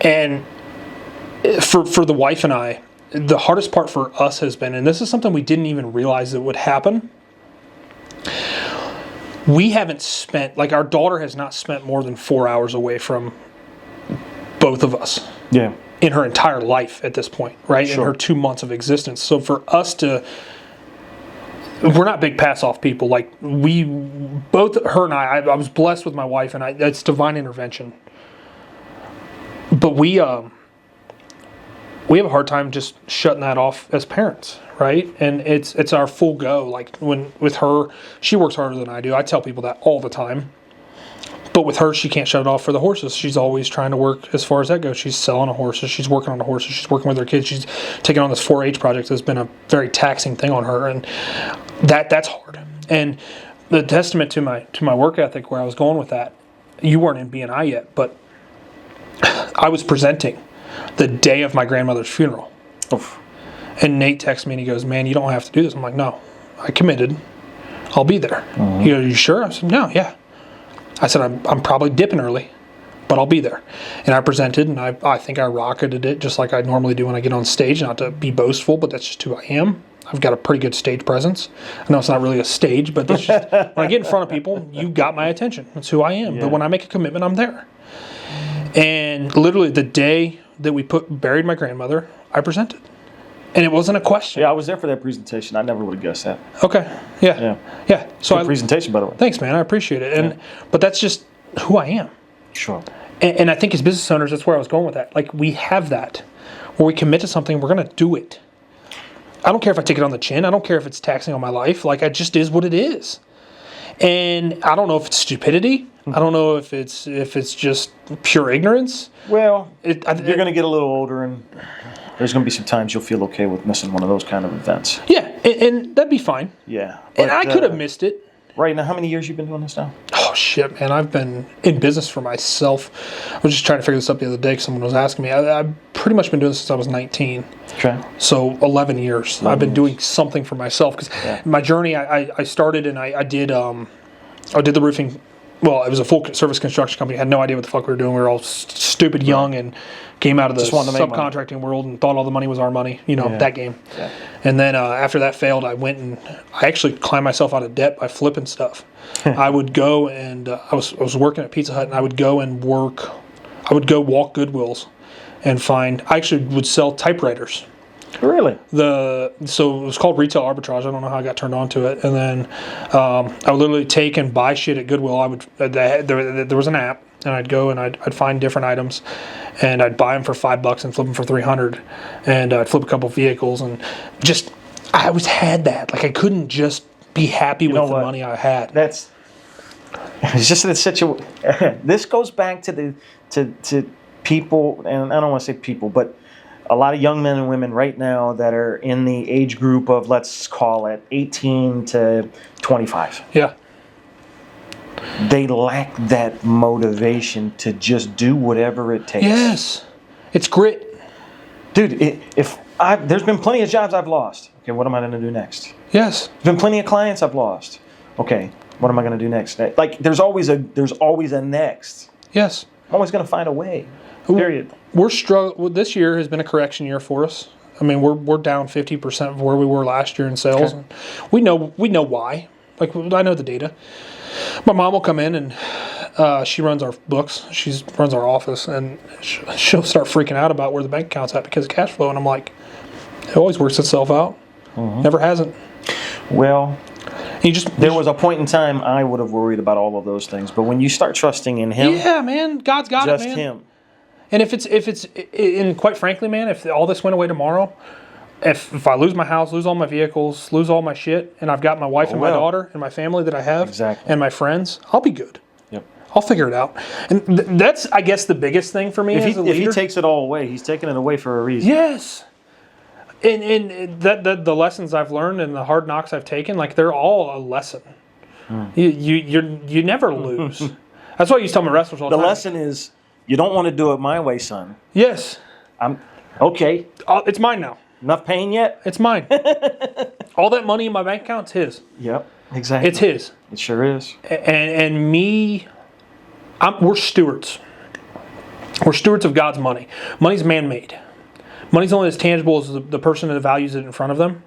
And for the wife and I, the hardest part for us has been, and this is something we didn't even realize that would happen. We haven't spent, like our daughter has not spent more than 4 hours away from both of us. Yeah. In her entire life at this point, right? Sure. In her 2 months of existence. So for us we're not big pass off people. Like both her and I was blessed with my wife, and it's divine intervention. But we have a hard time just shutting that off as parents, right? And it's our full go. Like with her, she works harder than I do. I tell people that all the time. But with her, she can't shut it off for the horses. She's always trying to work as far as that goes. She's selling the horses. She's working on the horses. She's working with her kids. She's taking on this 4-H project that's been a very taxing thing on her, and that's hard. And the testament to my work ethic, where I was going with that, you weren't in BNI yet, but I was presenting the day of my grandmother's funeral. Oof. And Nate texts me and he goes, "Man, you don't have to do this." I'm like, "No, I committed. I'll be there." He goes, "You sure?" I said, "No, yeah." I said, I'm probably dipping early, but I'll be there. And I presented, and I think I rocketed it just like I normally do when I get on stage. Not to be boastful, but that's just who I am. I've got a pretty good stage presence. I know it's not really a stage, but that's just, when I get in front of people, you got my attention. That's who I am. Yeah. But when I make a commitment, I'm there. And literally the day that we buried my grandmother, I presented. And it wasn't a question. Yeah, I was there for that presentation. I never would have guessed that. Okay. Yeah. So good presentation, by the way. Thanks, man. I appreciate it. And but that's just who I am. Sure. And I think as business owners, that's where I was going with that. Like, we have that. Where we commit to something, we're going to do it. I don't care if I take it on the chin. I don't care if it's taxing on my life. Like, it just is what it is. And I don't know if it's stupidity. I don't know if it's just pure ignorance. Well, you're going to get a little older, and there's going to be some times you'll feel okay with missing one of those kind of events. Yeah, and that'd be fine. Yeah. And I could have missed it. Right now, how many years you been doing this now? Oh, shit, man. I've been in business for myself. I was just trying to figure this up the other day because someone was asking me. I've pretty much been doing this since I was 19. Okay. So 11 years. I've been doing something for myself. Because my journey, I started and I did the roofing. Well, it was a full service construction company. I had no idea what the fuck we were doing. We were all stupid young and came out of the subcontracting world and thought all the money was our money. You know, that game. Yeah. And then after that failed, I went and I actually climbed myself out of debt by flipping stuff. I would go and I was working at Pizza Hut, and I would go and work. I would go walk Goodwills and find. I actually would sell typewriters. Really? So it was called retail arbitrage. I don't know how I got turned on to it. And then I would literally take and buy shit at Goodwill. There was an app, and I'd go and I'd find different items, and I'd buy them for $5 and flip them for $300, and I'd flip a couple vehicles, and just I always had that. Like, I couldn't just be happy with the money I had. It's just that situation. This goes back to people, and I don't want to say people, but a lot of young men and women right now that are in the age group of, let's call it 18 to 25. Yeah. They lack that motivation to just do whatever it takes. Yes. It's grit. Dude, there's been plenty of jobs I've lost. Okay, what am I going to do next? Yes. There's been plenty of clients I've lost. Okay, what am I going to do next? Like, there's always a next. Yes. I'm always going to find a way. Period. We're struggling. This year has been a correction year for us. I mean, we're down 50% of where we were last year in sales. Okay. We know why. Like, I know the data. My mom will come in and she runs our books. She runs our office, and she'll start freaking out about where the bank account's at because of cash flow. And I'm like, it always works itself out. Mm-hmm. Never hasn't. Well, there was a point in time I would have worried about all of those things, but when you start trusting in Him, yeah, man, God's got it, man. Just Him. And and quite frankly, man, if all this went away tomorrow, if I lose my house, lose all my vehicles, lose all my shit, and I've got my wife and my daughter and my family that I have, and my friends, I'll be good. Yep. I'll figure it out. And that's, I guess, the biggest thing for me as a leader. If He takes it all away, He's taking it away for a reason. Yes. And the lessons I've learned and the hard knocks I've taken, like, they're all a lesson. You never lose. That's why I used to tell my wrestlers all the time. The lesson is, you don't want to do it my way, son. Yes. Okay. It's mine now. Enough pain yet? It's mine. All that money in my bank account's His. Yep, exactly. It's His. It sure is. And me, we're stewards. We're stewards of God's money. Money's man-made. Money's only as tangible as the person that values it in front of them.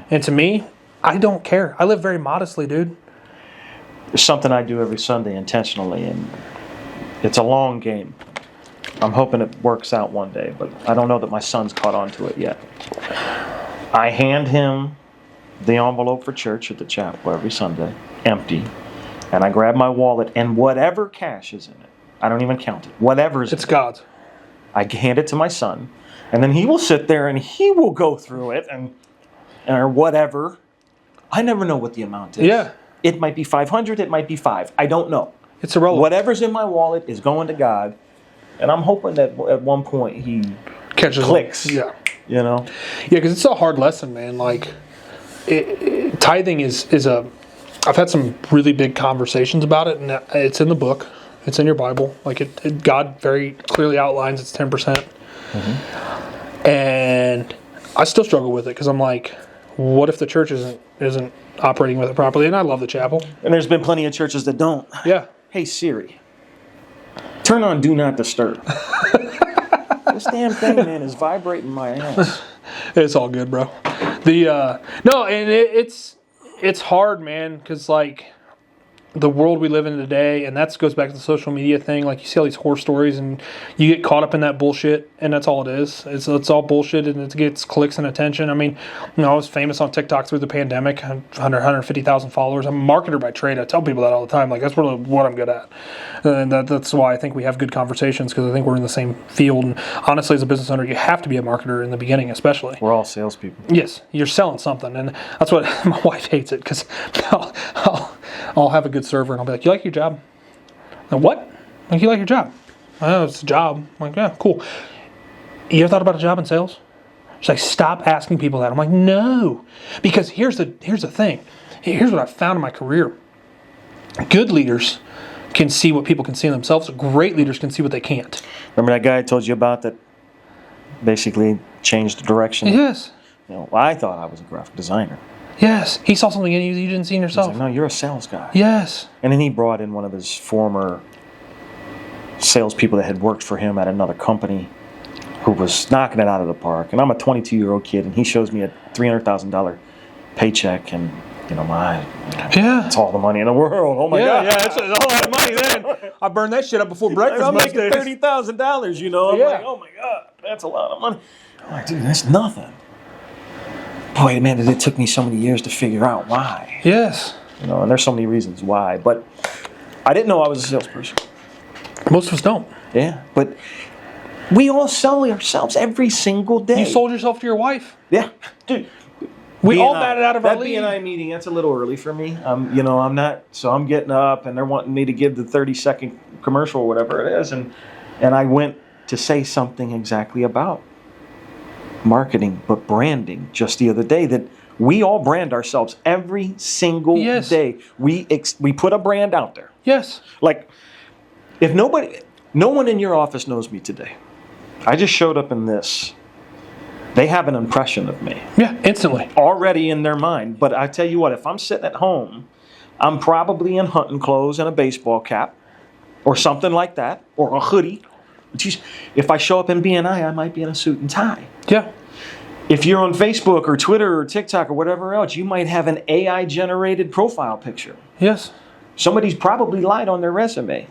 And to me, I don't care. I live very modestly, dude. There's something I do every Sunday intentionally, and it's a long game. I'm hoping it works out one day, but I don't know that my son's caught on to it yet. I hand him the envelope for church at the chapel every Sunday, empty, and I grab my wallet, and whatever cash is in it, I don't even count it. Whatever's in it. It's God's. I hand it to my son, and then he will sit there and he will go through it or whatever. I never know what the amount is. Yeah. It might be 500, it might be 5. I don't know. It's irrelevant. Whatever's in my wallet is going to God, and I'm hoping that at one point he Catches clicks. Yeah. You know? Yeah, because it's a hard lesson, man. Like, tithing is a... I've had some really big conversations about it, and it's in the book. It's in your Bible. Like, God very clearly outlines it's 10%. And I still struggle with it because I'm like, what if the church isn't operating with it properly? And I love the chapel. And there's been plenty of churches that don't. Yeah. Hey, Siri, turn on Do Not Disturb. This damn thing, man, is vibrating my ass. It's all good, bro. No, and it's hard, man, because like the world we live in today, and that goes back to the social media thing. Like, you see all these horror stories, and you get caught up in that bullshit, and that's all it is. It's all bullshit, and it gets clicks and attention. I mean, I was famous on TikTok through the pandemic, 150,000 followers. I'm a marketer by trade. I tell people that all the time. Like, that's really what I'm good at, and that's why I think we have good conversations, because I think we're in the same field. And honestly, as a business owner, you have to be a marketer in the beginning, especially. We're all salespeople. Yes, you're selling something, and that's what my wife hates it, because I'll have a good server, and I'll be like, "You like your job?" Like, what? Like, you like your job? Oh, it's a job. I'm like, yeah, cool. You ever thought about a job in sales? She's like, stop asking people that. I'm like, no, because here's the thing. Here's what I've found in my career. Good leaders can see what people can see in themselves. Great leaders can see what they can't. Remember that guy I told you about that basically changed the direction? Yes. You know, I thought I was a graphic designer. Yes. He saw something in you that you didn't see in yourself. He's like, no, you're a sales guy. Yes. And then he brought in one of his former salespeople that had worked for him at another company, who was knocking it out of the park. And I'm a 22-year-old kid, and he shows me a $300,000 paycheck, and it's all the money in the world. Oh my God! Yeah, it's a whole lot of money. Then I burned that shit up before breakfast. I'm most making days. $30,000. You know, I'm like, oh my God, that's a lot of money. I'm like, dude, that's nothing. Boy, man, it took me so many years to figure out why. Yes. You know, and there's so many reasons why, but I didn't know I was a salesperson. Most of us don't. Yeah, but we all sell ourselves every single day. You sold yourself to your wife. Yeah, dude. We all batted out of our league. That BNI meeting, that's a little early for me. I'm not, so I'm getting up, and they're wanting me to give the 30-second commercial or whatever it is, and I went to say something exactly about marketing, but branding just the other day, that we all brand ourselves every single day. We put a brand out there. Yes. Like, if no one in your office knows me today, I just showed up in this, they have an impression of me. Yeah, instantly. Already in their mind. But I tell you what, if I'm sitting at home, I'm probably in hunting clothes and a baseball cap or something like that, or a hoodie. If I show up in BNI, I might be in a suit and tie. Yeah. If you're on Facebook or Twitter or TikTok or whatever else, you might have an AI-generated profile picture. Yes. Somebody's probably lied on their resume.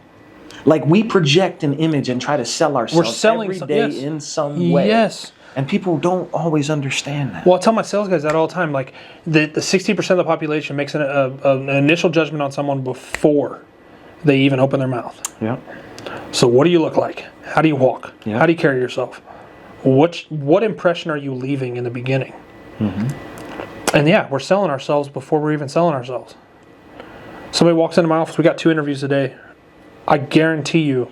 Like, we project an image and try to sell ourselves every day in some way. Yes. And people don't always understand that. Well, I tell my sales guys that all the time. Like, the 60% of the population makes an initial judgment on someone before they even open their mouth. Yeah. So what do you look like? How do you walk? Yeah. How do you carry yourself? What impression are you leaving in the beginning? Mm-hmm. And yeah, we're selling ourselves before we're even selling ourselves. Somebody walks into my office, we got 2 interviews a day. I guarantee you,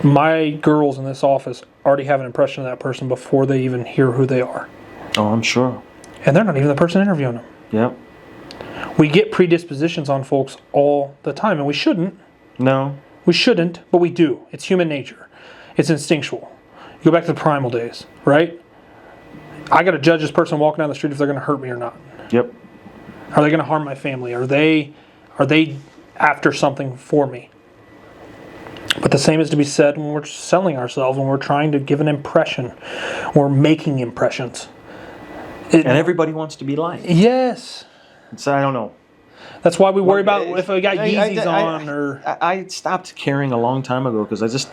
my girls in this office already have an impression of that person before they even hear who they are. Oh, I'm sure. And they're not even the person interviewing them. Yep. We get predispositions on folks all the time, and we shouldn't. No. We shouldn't, but we do. It's human nature. It's instinctual. You go back to the primal days, right? I got to judge this person walking down the street if they're going to hurt me or not. Yep. Are they going to harm my family? Are they after something for me? But the same is to be said when we're selling ourselves, when we're trying to give an impression. We're making impressions. And everybody wants to be liked. Yes. So I don't know. That's why we worry about if we got Yeezys on or... I stopped caring a long time ago because I just...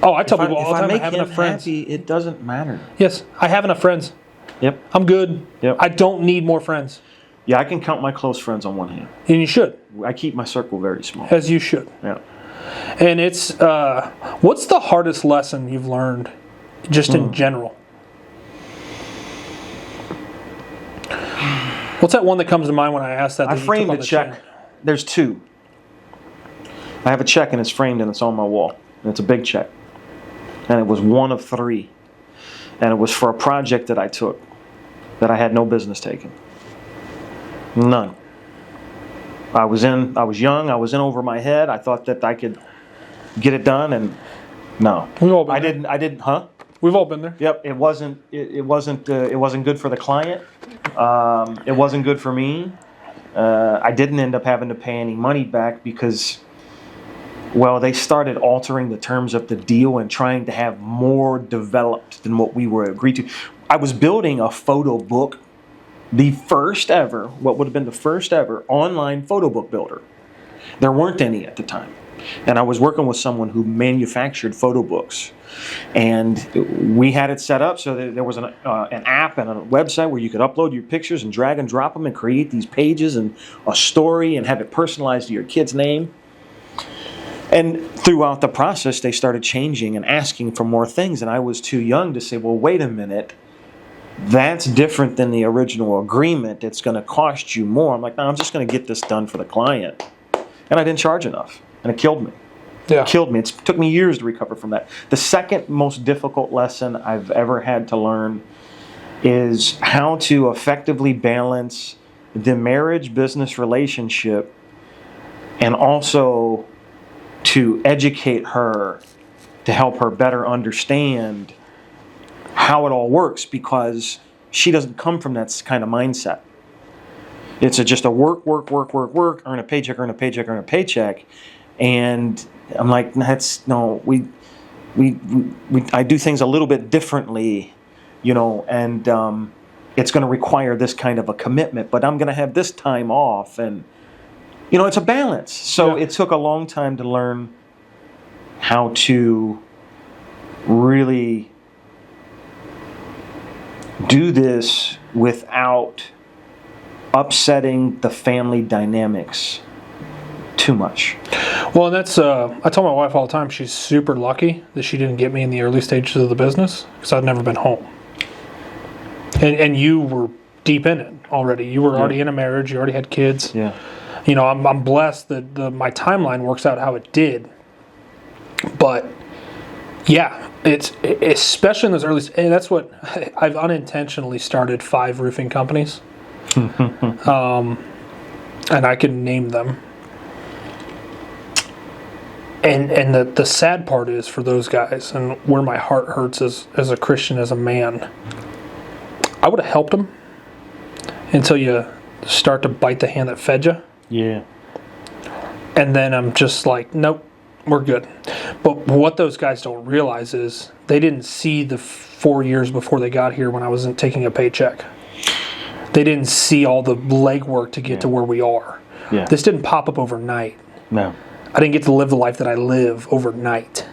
Oh, I tell people all the time, if I I have make enough him friends. happy, it doesn't matter. Yes, I have enough friends. Yep. I'm good. Yep. I don't need more friends. Yeah, I can count my close friends on one hand. And you should. I keep my circle very small. As you should. Yeah. And it's, what's the hardest lesson you've learned just in general? What's that one that comes to mind when I ask that? I framed a check. There's 2. I have a check and it's framed and it's on my wall. And it's a big check. And it was one of 3. And it was for a project that I took that I had no business taking. None. I was young, I was in over my head. I thought that I could get it done, and no. We've all been I didn't, huh? We've all been there. Yep, it wasn't good for the client. It wasn't good for me. I didn't end up having to pay any money back because, well, they started altering the terms of the deal and trying to have more developed than what we were agreed to. I was building a photo book, what would have been the first ever online photo book builder. There weren't any at the time. And I was working with someone who manufactured photo books. And we had it set up so that there was an app and a website where you could upload your pictures and drag and drop them and create these pages and a story and have it personalized to your kid's name. And throughout the process, they started changing and asking for more things. And I was too young to say, well, wait a minute. That's different than the original agreement. It's going to cost you more. I'm like, no, I'm just going to get this done for the client. And I didn't charge enough. And it killed me. Yeah. It killed me. It took me years to recover from that. The second most difficult lesson I've ever had to learn is how to effectively balance the marriage-business relationship and also to educate her to help her better understand how it all works, because she doesn't come from that kind of mindset. It's just a work, earn a paycheck. And I'm like, I do things a little bit differently, and it's going to require this kind of a commitment, but I'm going to have this time off, and, it's a balance. So It took a long time to learn how to really do this without upsetting the family dynamics too much. Well, and that's, I tell my wife all the time, she's super lucky that she didn't get me in the early stages of the business, because I'd never been home. And you were deep in it already. You were already in a marriage. You already had kids. Yeah. I'm blessed that my timeline works out how it did. But, yeah, it's especially in those early, and that's what I've unintentionally started 5 roofing companies, and I can name them. And the sad part is for those guys, and where my heart hurts as a Christian, as a man, I would have helped them until you start to bite the hand that fed you. Yeah. And then I'm just like, nope. We're good. But what those guys don't realize is they didn't see the 4 years before they got here when I wasn't taking a paycheck. They didn't see all the legwork to get to where we are. Yeah. This didn't pop up overnight. No. I didn't get to live the life that I live overnight.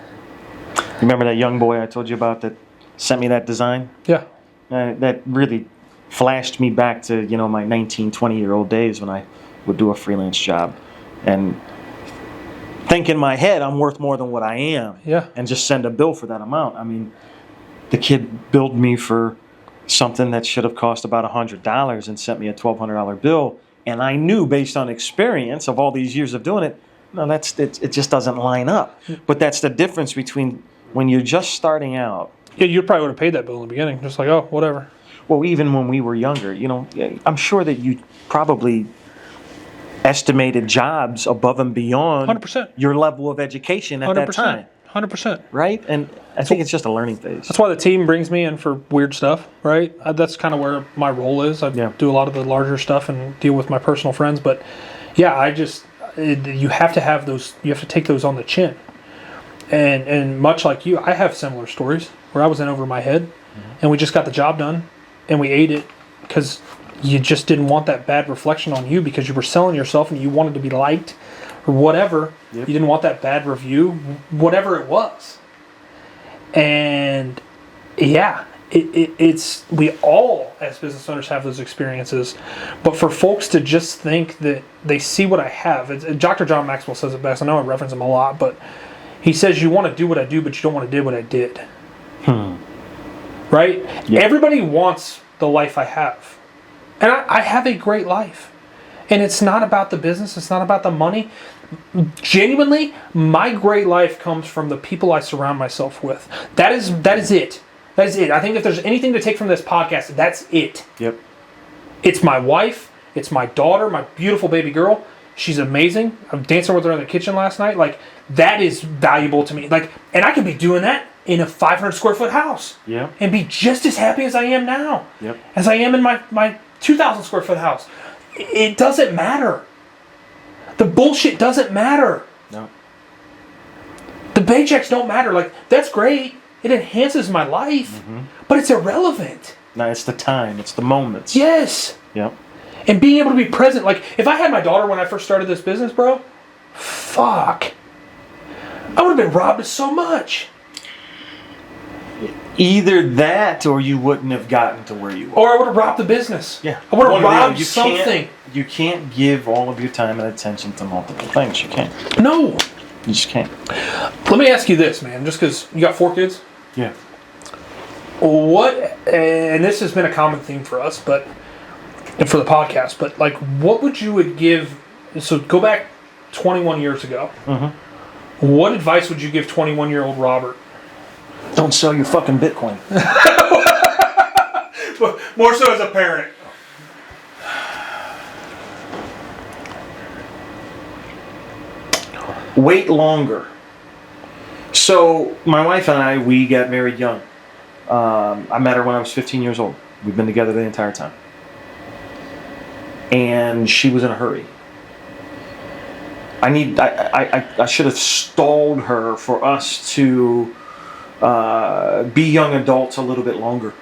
Remember that young boy I told you about that sent me that design? Yeah. That really flashed me back to, my 19, 20-year-old days when I would do a freelance job. And think in my head I'm worth more than what I am. Yeah. And just send a bill for that amount. I mean, the kid billed me for something that should have cost about $100 and sent me a $1,200 bill. And I knew, based on experience of all these years of doing it, no, it just doesn't line up. But that's the difference between when you're just starting out. Yeah, you probably would have paid that bill in the beginning. Just like, oh, whatever. Well, even when we were younger, I'm sure that you probably estimated jobs above and beyond 100%. Your level of education at 100%. that time. 100%. Right? And I think it's just a learning phase. That's why the team brings me in for weird stuff, right? That's kind of where my role is. I do a lot of the larger stuff and deal with my personal friends. But, yeah, you have to have those, you have to take those on the chin. And much like you, I have similar stories where I was in over my head, and we just got the job done, and we ate it because you just didn't want that bad reflection on you because you were selling yourself and you wanted to be liked or whatever. Yep. You didn't want that bad review, whatever it was. And yeah, it's we all as business owners have those experiences, but for folks to just think that they see what I have, Dr. John Maxwell says it best. I know I reference him a lot, but he says you want to do what I do, but you don't want to do what I did. Right? Yep. Everybody wants the life I have. And I have a great life. And it's not about the business. It's not about the money. Genuinely, my great life comes from the people I surround myself with. That is it. That is it. I think if there's anything to take from this podcast, that's it. Yep. It's my wife. It's my daughter, my beautiful baby girl. She's amazing. I'm dancing with her in the kitchen last night. Like, that is valuable to me. Like, and I could be doing that in a 500 square foot house. Yeah. And be just as happy as I am now. Yep. As I am in my 2,000 square foot house. It doesn't matter. The bullshit doesn't matter. No. The paychecks don't matter. Like, that's great. It enhances my life. But it's irrelevant. No, it's the time. It's the moments. Yes. Yep. And being able to be present. Like, if I had my daughter when I first started this business, bro, fuck. I would have been robbed of so much. Either that or you wouldn't have gotten to where you are. Or I would have robbed the business. Yeah. I would have One or the other. robbed something. You can't give all of your time and attention to multiple things. You can't. No. You just can't. Let me ask you this, man. Just because you got 4 kids. Yeah. What, and this has been a common theme for us, but, and for the podcast, but like, what would give, so go back 21 years ago. What advice would you give 21-year-old Robert? Don't sell your fucking Bitcoin. More so as a parent. Wait longer. So, my wife and I, we got married young. I met her when I was 15 years old. We've been together the entire time. And she was in a hurry. I should have stalled her for us to be young adults a little bit longer.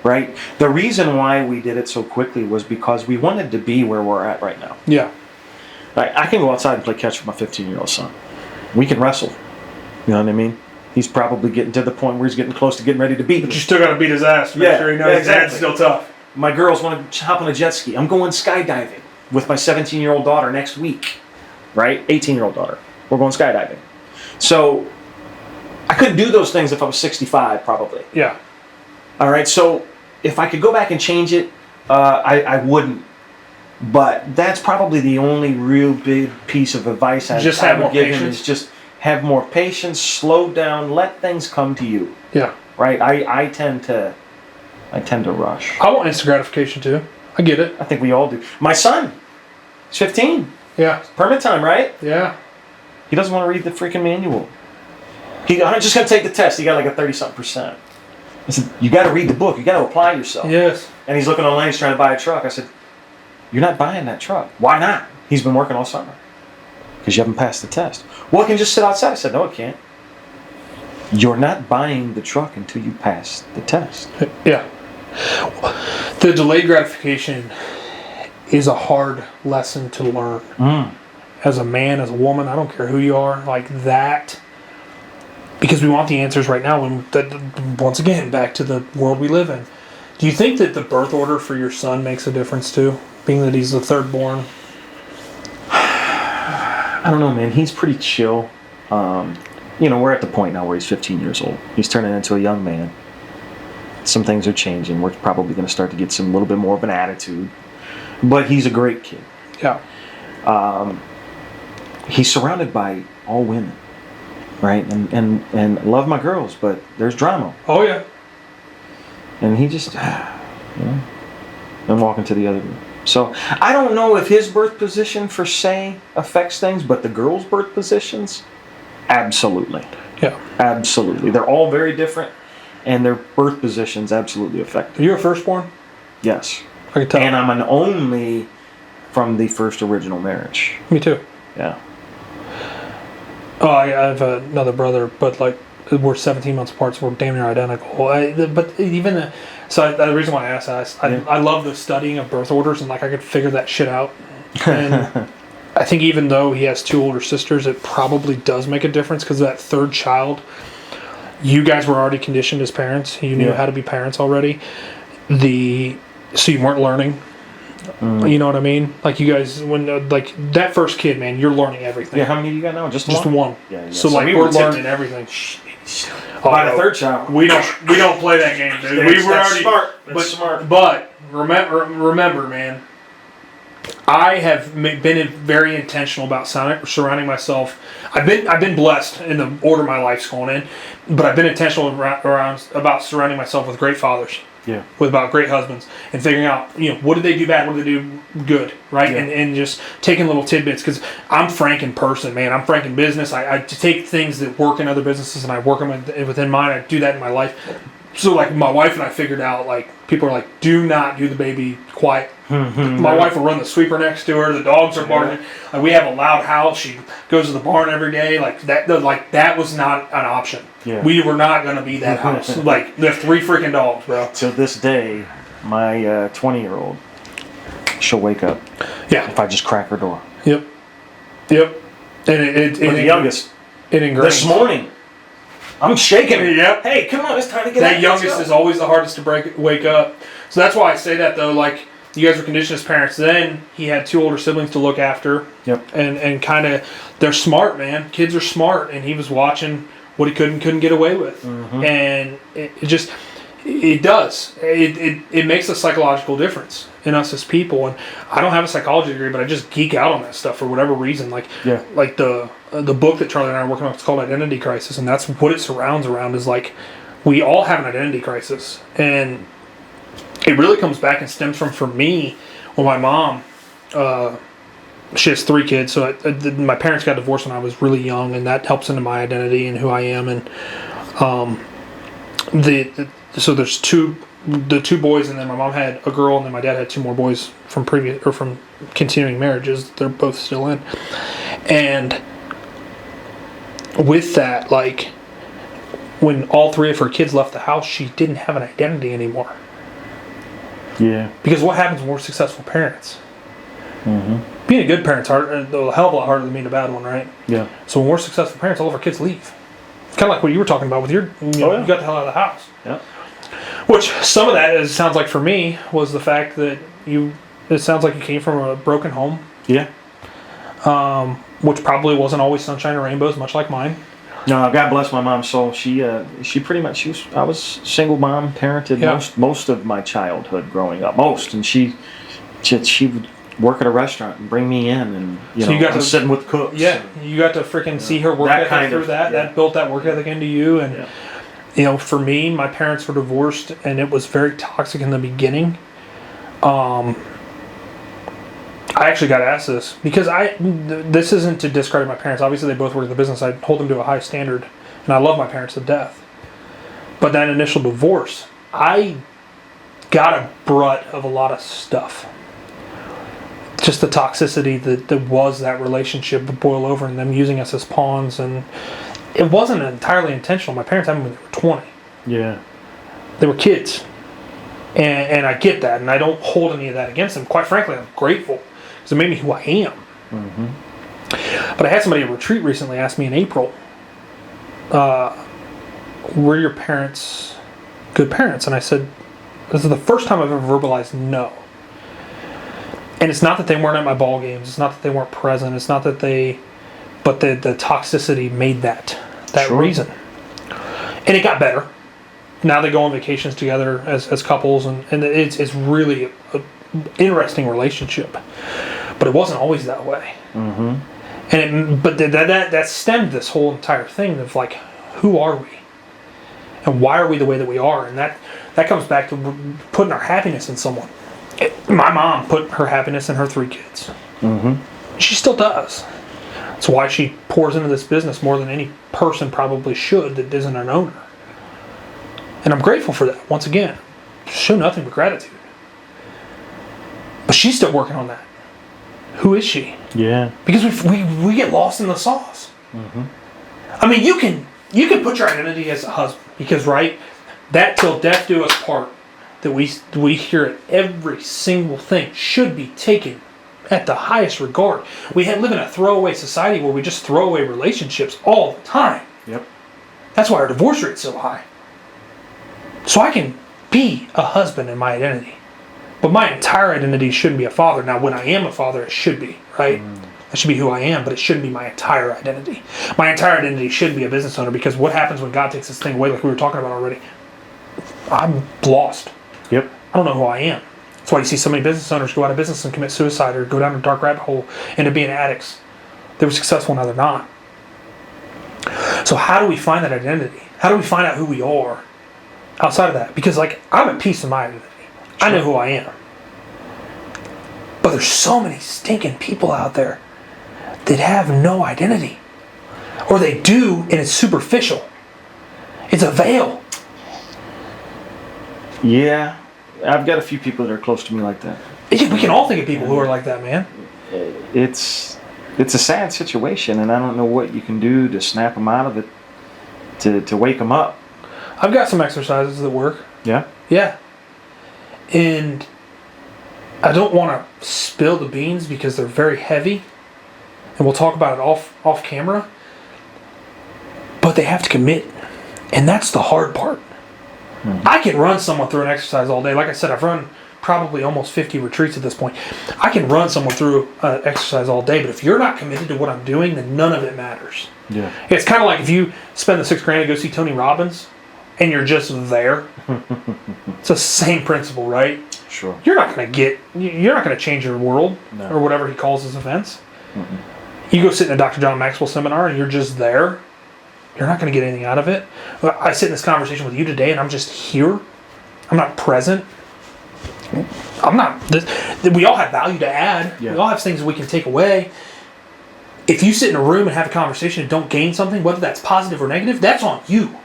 Right? The reason why we did it so quickly was because we wanted to be where we're at right now. Yeah. I can go outside and play catch with my 15-year-old son. We can wrestle. You know what I mean? He's probably getting to the point where he's getting close to getting ready to beat me. But you still got to beat his ass to make sure he knows his dad's still tough. My girls want to hop on a jet ski. I'm going skydiving with my 17-year-old daughter next week. Right? 18-year-old daughter. We're going skydiving. So, I couldn't do those things if I was 65, probably. Yeah. All right? So, if I could go back and change it, I wouldn't. But that's probably the only real big piece of advice I would give him is just have more patience, slow down, let things come to you. Yeah. Right? I tend to rush. I want instant gratification too. I get it. I think we all do. My son, he's 15. Yeah. Permit time, right? Yeah. He doesn't want to read the freaking manual. I'm just going to take the test. He got like a 30-something%. I said, you got to read the book. You got to apply yourself. Yes. And he's looking online. He's trying to buy a truck. I said, you're not buying that truck. Why not? He's been working all summer. Because you haven't passed the test. Well, it can just sit outside. I said, no, it can't. You're not buying the truck until you pass the test. Yeah. The delayed gratification is a hard lesson to learn. As a man, as a woman, I don't care who you are, like that. Because we want the answers right now. And once again, back to the world we live in. Do you think that the birth order for your son makes a difference too? Being that he's the third born? I don't know, man. He's pretty chill. We're at the point now where he's 15 years old. He's turning into a young man. Some things are changing. We're probably going to start to get some little bit more of an attitude. But he's a great kid. Yeah. He's surrounded by all women, right? And love my girls, but there's drama. Oh, yeah. And he just, and walking to the other room. So I don't know if his birth position per se affects things, but the girls' birth positions, absolutely. Yeah. Absolutely. They're all very different, and their birth positions absolutely affect Are you a firstborn? Yes. I can tell. And I'm an only from the first original marriage. Me too. Yeah. Oh, I have another brother, but like we're 17 months apart, so we're damn near identical. The reason why I asked that, I love the studying of birth orders, and like I could figure that shit out. And I think even though he has 2 older sisters, it probably does make a difference because that third child, you guys were already conditioned as parents. You knew how to be parents already. So you weren't learning. You know what I mean? Like you guys, when like that first kid, man, you're learning everything. Yeah, how many do you got now? Just one. Yeah. So like we're learning everything. By the third child, we don't play that game, dude. We were already smart. That's smart. But remember, man, I have been very intentional about surrounding myself. I've been blessed in the order my life's going in, but I've been intentional about surrounding myself with great fathers. Yeah. With about great husbands and figuring out, what did they do bad, what did they do good, right? Yeah. And just taking little tidbits, because I'm frank in person, man. I'm frank in business. I take things that work in other businesses and I work them within mine. I do that in my life. So like my wife and I figured out, like, people are like, do not do the baby quiet. My wife will run the sweeper next to her. The dogs are barking. Like, we have a loud house. She goes to the barn every day. Like that was not an option. Yeah. We were not going to be that house. Like, there's 3 freaking dogs, bro. To this day, my 20-year-old, she'll wake up. Yeah. If I just crack her door. Yep. And the youngest. It ingrains. This morning, I'm shaking her. Yep. Hey, come on, it's time to get That up. youngest is always the hardest to wake up. So that's why I say that, though. Like, you guys were conditioned as parents. Then he had 2 older siblings to look after. Yep. And kind of, they're smart, man. Kids are smart, and he was watching what he couldn't get away with. Mm-hmm. And it does. It makes a psychological difference in us as people. And I don't have a psychology degree, but I just geek out on that stuff for whatever reason. Like the book that Charlie and I are working on, it's called Identity Crisis, and that's what it surrounds around. Is like, we all have an identity crisis, and it really comes back and stems from, for me, when my mom, she has 3 kids, so my parents got divorced when I was really young, and that helps into my identity and who I am. And so there's the 2 boys, and then my mom had a girl, and then my dad had 2 more boys from continuing marriages. They're both still in, and with that, like, when all 3 of her kids left the house, she didn't have an identity anymore. Yeah. Because what happens when we're successful parents? Mm-hmm. Being a good parent's a hell of a lot harder than being a bad one, right? Yeah. So when we're successful parents, all of our kids leave. Kind of like what you were talking about with your, you got the hell out of the house. Yeah. Which some of that sounds like for me was the fact that it sounds like you came from a broken home. Yeah. Which probably wasn't always sunshine and rainbows, much like mine. No, God bless my mom. So she pretty much, I was single mom, parented most of my childhood growing up. And she would work at a restaurant and bring me in, and you got to sitting with cooks. Yeah, you got to freaking see her work ethic through that. Yeah. That built that work ethic into you, and for me, my parents were divorced, and it was very toxic in the beginning. I actually got asked this because this isn't to discredit my parents. Obviously, they both work in the business. I hold them to a high standard, and I love my parents to death. But that initial divorce, I got a brunt of a lot of stuff. Just the toxicity that was that relationship would boil over, and them using us as pawns, and it wasn't entirely intentional. My parents had me when they were 20. Yeah. They were kids. And I get that, and I don't hold any of that against them. Quite frankly, I'm grateful. It made me who I am. Mm-hmm. But I had somebody at a retreat recently ask me in April, were your parents good parents? And I said, this is the first time I've ever verbalized no. And it's not that they weren't at my ball games. It's not that they weren't present. It's not that but the toxicity made that sure. reason. And it got better. Now they go on vacations together as couples, and it's really an interesting relationship. But it wasn't always that way. Mm-hmm. But that stemmed this whole entire thing of, like, who are we? And why are we the way that we are? And that comes back to putting our happiness in someone. My mom put her happiness in her 3 kids. Mm-hmm. She still does. That's why she pours into this business more than any person probably should that isn't an owner. And I'm grateful for that. Once again, show nothing but gratitude. But she's still working on that. Who is she? Yeah. Because we get lost in the sauce. Mm-hmm. I mean, you can put your identity as a husband, because that till death do us part, that we hear it, every single thing should be taken at the highest regard. We live in a throwaway society where we just throw away relationships all the time. Yep. That's why our divorce rate's so high. So I can be a husband in my identity, but my entire identity shouldn't be a father. Now, when I am a father, it should be, right? That should be who I am, but it shouldn't be my entire identity. My entire identity should be a business owner, because what happens when God takes this thing away, like we were talking about already? I'm lost. Yep. I don't know who I am. That's why you see so many business owners go out of business and commit suicide or go down a dark rabbit hole into being addicts. They were successful, now they're not. So how do we find that identity? How do we find out who we are outside of that? Because like, I'm at peace in my identity. I know who I am. But there's so many stinking people out there that have no identity. Or they do, and it's superficial. It's a veil. Yeah, I've got a few people that are close to me like that. We can all think of people who are like that, man. It's a sad situation, and I don't know what you can do to snap them out of it, to wake them up. I've got some exercises that work. Yeah? Yeah. And I don't want to spill the beans because they're very heavy, and we'll talk about it off camera. But they have to commit, and that's the hard part. I can run someone through an exercise all day. Like I said, I've run probably almost 50 retreats at this point. I can run someone through an exercise all day, but if you're not committed to what I'm doing, then none of it matters. Yeah. It's kind of like if you spend the $6,000 to go see Tony Robbins, and you're just there. It's the same principle, right? Sure. You're not going to change your world, No. or whatever he calls his events. You go sit in a Dr. John Maxwell seminar, and you're just there. You're not going to get anything out of it. I sit in this conversation with you today, and I'm just here. I'm not present. We all have value to add. Yeah. We all have things that we can take away. If you sit in a room and have a conversation and don't gain something, whether that's positive or negative, that's on you.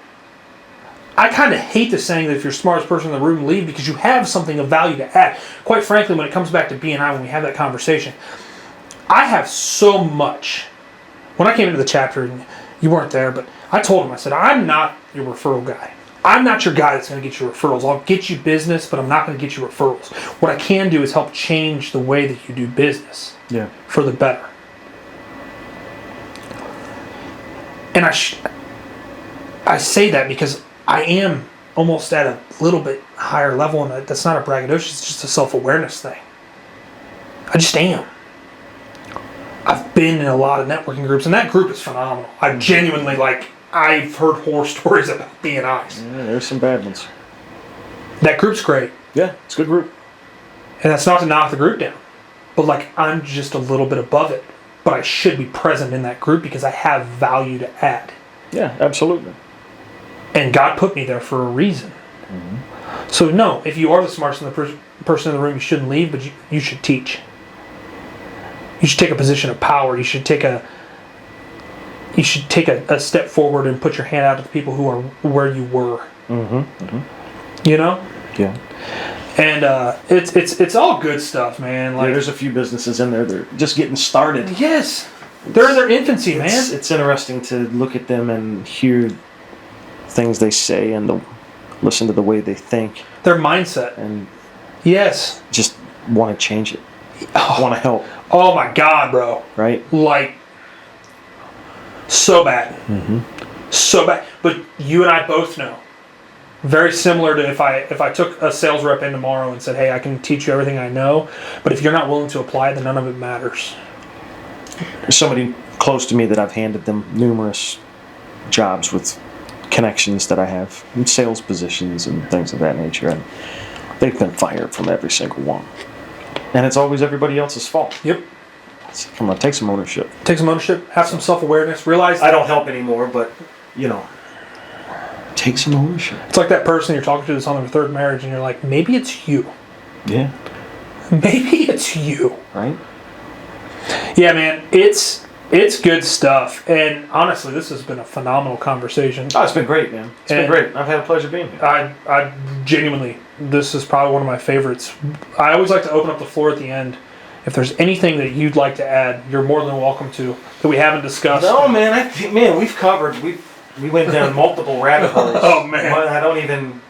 I kind of hate the saying that if you're the smartest person in the room, leave, because you have something of value to add. Quite frankly, when it comes back to B&I, when we have that conversation, I have so much. When I came into the chapter, and you weren't there, but I told him, I said, I'm not your referral guy. I'm not your guy that's going to get you referrals. I'll get you business, but I'm not going to get you referrals. What I can do is help change the way that you do business for the better. And I say that because I am almost at a little bit higher level, and that's not a braggadocio, it's just a self-awareness thing. I just am. I've been in a lot of networking groups, and that group is phenomenal. I genuinely, I've heard horror stories about B&Is. Yeah, there's some bad ones. That group's great. Yeah, it's a good group. And that's not to knock the group down. But, I'm just a little bit above it. But I should be present in that group because I have value to add. Yeah, absolutely. And God put me there for a reason. So, no, if you are the smartest person in the room, you shouldn't leave, but you should teach. You should take a position of power. You should take a step forward and put your hand out to the people who are where you were. You know? Yeah. And it's all good stuff, man. There's a few businesses in there that are just getting started. Yes. They're in their infancy, man. It's interesting to look at them and hear things they say and listen to the way they think. Their mindset. And yes. Just want to change it. Want to help. Oh my God, bro. Right? So bad. So bad. But you and I both know. Very similar to if I took a sales rep in tomorrow and said, hey, I can teach you everything I know, but if you're not willing to apply it, then none of it matters. There's somebody close to me that I've handed them numerous jobs with connections that I have in sales positions and things of that nature, and they've been fired from every single one. And it's always everybody else's fault. Yep. Come on, take some ownership. Take some ownership. Have some self-awareness. Realize I don't help anymore, but, take some ownership. It's like that person you're talking to that's on their third marriage, and you're like, maybe it's you. Yeah. Maybe it's you. Right? Yeah, man. It's good stuff. And honestly, this has been a phenomenal conversation. Oh, it's been great, man. It's been great. I've had a pleasure being here. I genuinely, this is probably one of my favorites. I always like to open up the floor at the end. If there's anything that you'd like to add, you're more than welcome to, that we haven't discussed. No, man. We've covered. We went down multiple rabbit holes. Oh, man. I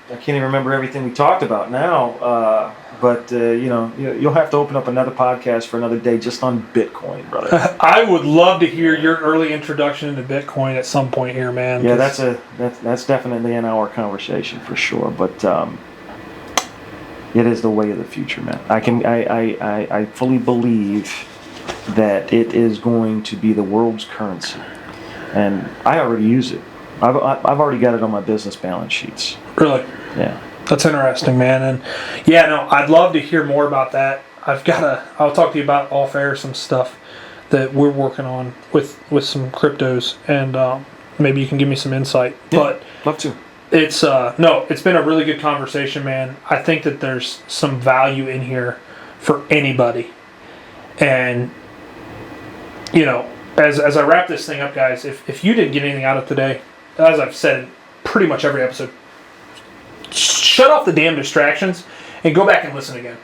can't even remember everything we talked about now. But you'll have to open up another podcast for another day just on Bitcoin, brother. I would love to hear your early introduction into Bitcoin at some point here, man. Yeah, that's definitely an hour conversation for sure. But it is the way of the future, man. I fully believe that it is going to be the world's currency, and I already use it. I've already got it on my business balance sheets. Really? Yeah. That's interesting, man. And yeah, no, I'd love to hear more about that. I'll talk to you about off air some stuff that we're working on with some cryptos, and maybe you can give me some insight. Yeah, But love to. it's no, it's been a really good conversation, man. I think that there's some value in here for anybody, and as I wrap this thing up, guys, if you didn't get anything out of today, as I've said pretty much every episode, shut off the damn distractions and go back and listen again.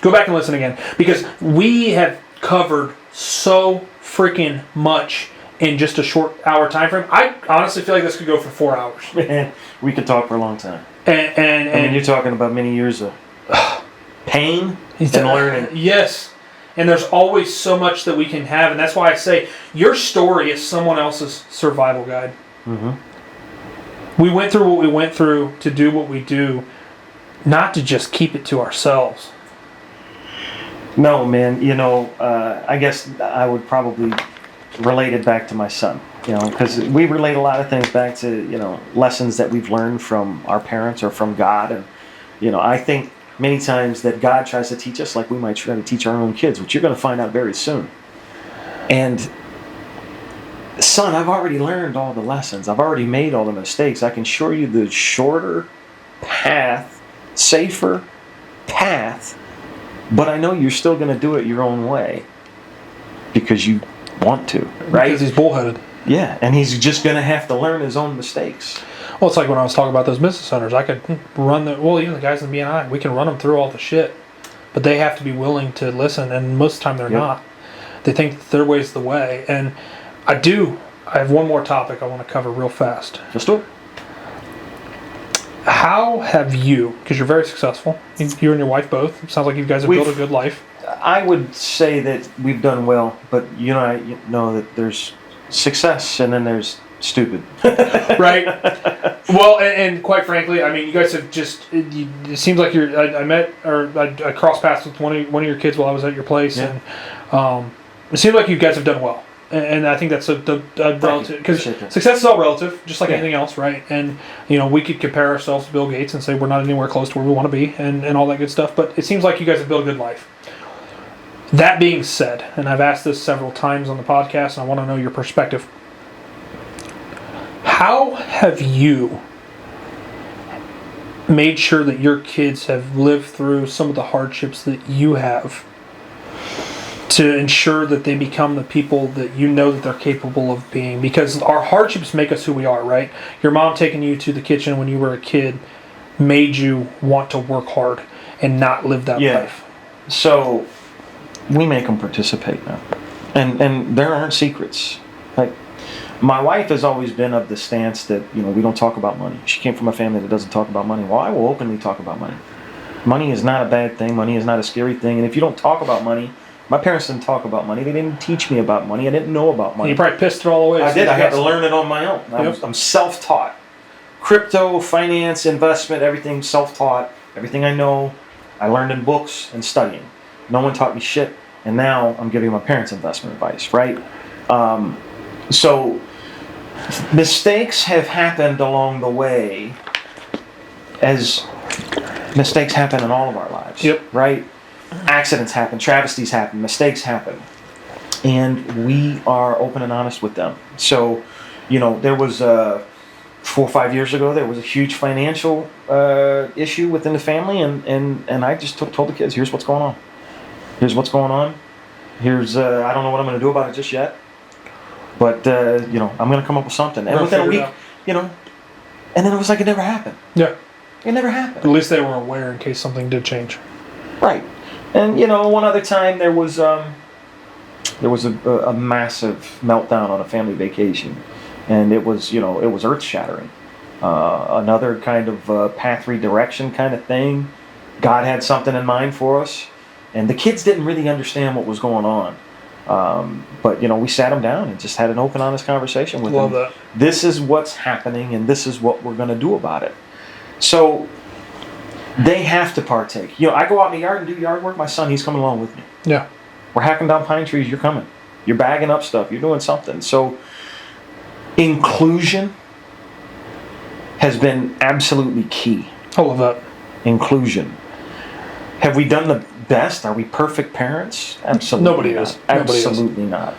Go back and listen again, because we have covered so freaking much in just a short hour time frame. I honestly feel like this could go for 4 hours. Man, we could talk for a long time. And you're talking about many years of pain and learning. Yes. And there's always so much that we can have, and that's why I say your story is someone else's survival guide. Mm-hmm. We went through what we went through to do what we do, not to just keep it to ourselves. No, man, I guess I would probably relate it back to my son, because we relate a lot of things back to, lessons that we've learned from our parents or from God. And, I think many times that God tries to teach us like we might try to teach our own kids, which you're going to find out very soon. And, son, I've already learned all the lessons. I've already made all the mistakes. I can show you the shorter path, safer path, but I know you're still going to do it your own way because you want to, right? Because he's bullheaded. Yeah, and he's just going to have to learn his own mistakes. Well, it's like when I was talking about those business owners. I could run even the guys in the BNI, we can run them through all the shit, but they have to be willing to listen, and most of the time they're not. They think that their way's the way, and I have one more topic I want to cover real fast. Just do it. How have you, because you're very successful, you and your wife both, it sounds like you guys have built a good life. I would say that we've done well, but I know that there's success and then there's stupid. Right. Well, and quite frankly, I mean, you guys have it seems like I crossed paths with one of your kids while I was at your place, yeah. And it seems like you guys have done well. And I think that's a relative, because success is all relative, just like anything else, right? And we could compare ourselves to Bill Gates and say we're not anywhere close to where we want to be, and all that good stuff. But it seems like you guys have built a good life. That being said, and I've asked this several times on the podcast, and I want to know your perspective. How have you made sure that your kids have lived through some of the hardships that you have, to ensure that they become the people that that they're capable of being? Because our hardships make us who we are, right? Your mom taking you to the kitchen when you were a kid made you want to work hard and not live that life. So we make them participate now. And there aren't secrets. Like, my wife has always been of the stance that, we don't talk about money. She came from a family that doesn't talk about money. Well, I will openly talk about money. Money is not a bad thing. Money is not a scary thing. And if you don't talk about money, my parents didn't talk about money. They didn't teach me about money. I didn't know about money. You probably pissed it all away. I did. I had to learn it on my own. I'm self-taught. Crypto, finance, investment, everything self-taught. Everything I know, I learned in books and studying. No one taught me shit. And now I'm giving my parents investment advice, right? So mistakes have happened along the way, as mistakes happen in all of our lives. Yep. Right? Accidents happen, travesties happen, mistakes happen. And we are open and honest with them. So, there was 4 or 5 years ago, there was a huge financial issue within the family, and I just told the kids, here's what's going on. Here's what's going on. Here's, I don't know what I'm going to do about it just yet. But, I'm going to come up with something. And within a week, and then it was like it never happened. Yeah. It never happened. At least they were aware in case something did change. Right. And, one other time there was a massive meltdown on a family vacation. And it was, it was earth-shattering. Another kind of path redirection kind of thing. God had something in mind for us. And the kids didn't really understand what was going on. But, we sat them down and just had an open, honest conversation with them. Love that. This is what's happening, and this is what we're going to do about it. So they have to partake. I go out in the yard and do yard work. My son, he's coming along with me. Yeah. We're hacking down pine trees. You're coming. You're bagging up stuff. You're doing something. So inclusion has been absolutely key. I love that. Inclusion. Have we done the best? Are we perfect parents? Absolutely Nobody not. is. Nobody is. Absolutely not.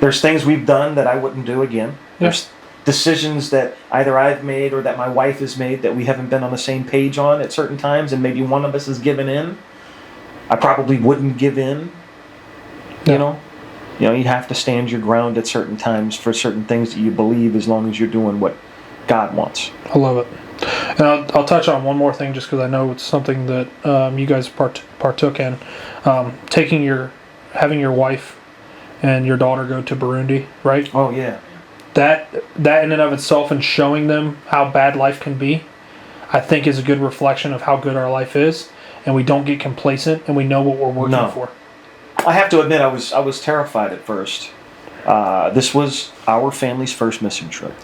There's things we've done that I wouldn't do again. There's decisions that either I've made or that my wife has made that we haven't been on the same page on at certain times, and maybe one of us has given in. I probably wouldn't give in. Yeah. You have to stand your ground at certain times for certain things that you believe, as long as you're doing what God wants. I love it. And I'll touch on one more thing, just because I know it's something that you guys partook in. Having your wife and your daughter go to Burundi, right? Oh yeah. That in and of itself, and showing them how bad life can be, I think is a good reflection of how good our life is, and we don't get complacent, and we know what we're working for. I have to admit, I was terrified at first. This was our family's first mission trip.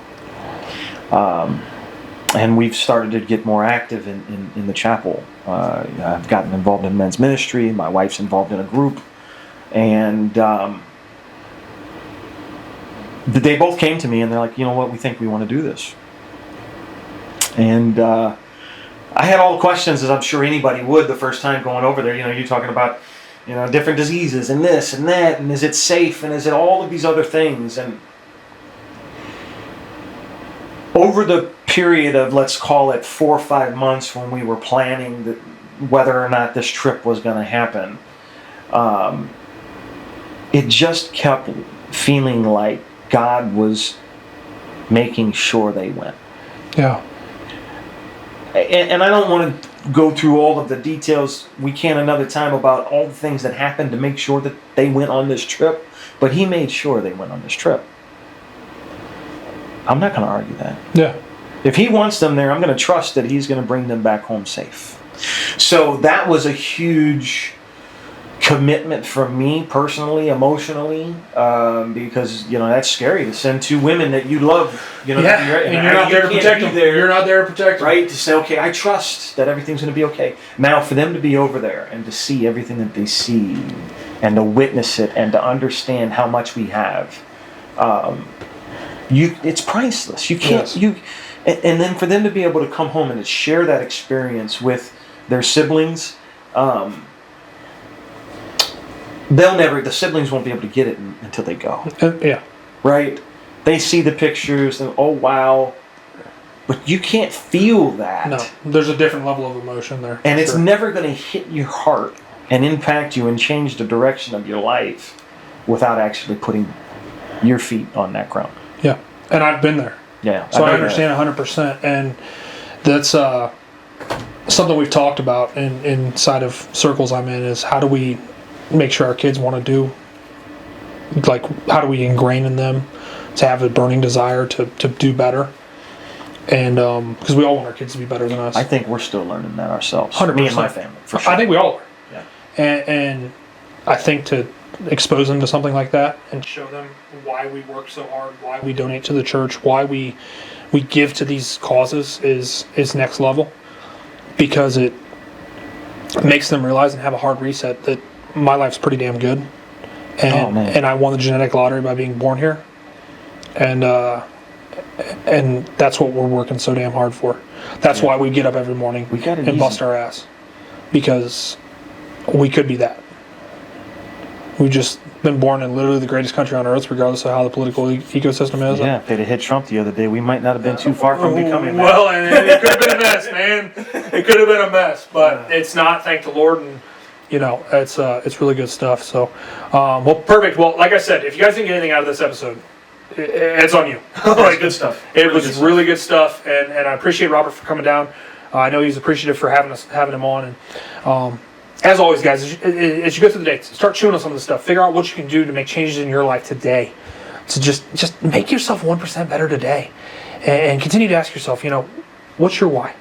And we've started to get more active in the chapel. I've gotten involved in men's ministry. My wife's involved in a group. And they both came to me and they're like, you know what, we think we want to do this. And I had all the questions, as I'm sure anybody would the first time going over there. You're talking about different diseases and this and that, and is it safe, and is it all of these other things. And over the period of, let's call it 4 or 5 months, when we were planning whether or not this trip was going to happen, it just kept feeling like God was making sure they went. Yeah. And I don't want to go through all of the details. We can another time about all the things that happened to make sure that they went on this trip. But He made sure they went on this trip. I'm not going to argue that. Yeah. If He wants them there, I'm going to trust that He's going to bring them back home safe. So that was a huge commitment for me personally, emotionally, because that's scary to send 2 women that you love. And you're not there to protect them. You're not there to protect them, right? To say, okay, I trust that everything's going to be okay. Now, for them to be over there and to see everything that they see, and to witness it, and to understand how much we have, it's priceless. You can't. Yes. And then for them to be able to come home and to share that experience with their siblings. The siblings won't be able to get it until they go. Yeah. Right? They see the pictures and, oh, wow. But you can't feel that. No, there's a different level of emotion there. And it's never going to hit your heart and impact you and change the direction of your life without actually putting your feet on that ground. Yeah. And I've been there. Yeah. So I understand 100%. And that's something we've talked about inside of circles I'm in, is how do we make sure our kids want to do, like, how do we ingrain in them to have a burning desire to do better, and because we all want our kids to be better than us. I think we're still learning that ourselves. 100%. Me and my family, for sure. I think we all are. Yeah. And I think to expose them to something like that and show them why we work so hard, why we donate to the church, why we give to these causes is next level, because it makes them realize and have a hard reset that my life's pretty damn good, and I won the genetic lottery by being born here, and that's what we're working so damn hard for. That's why we get up every morning and bust our ass, because we could be that. We've just been born in literally the greatest country on earth, regardless of how the political ecosystem is. Yeah, if they'd have hit Trump the other day, we might not have been too far from becoming that. Well, and it could have been a mess, man. It could have been a mess, but it's not, thank the Lord, and it's really good stuff. So, well, perfect. Well, like I said, if you guys didn't get anything out of this episode, it's on you. Like, good stuff. It was really good stuff, and I appreciate Robert for coming down. I know he's appreciative for having him on, and as always, guys, as you go through the day, start chewing on some of this stuff. Figure out what you can do to make changes in your life today, to just make yourself 1% better today, and continue to ask yourself, what's your why?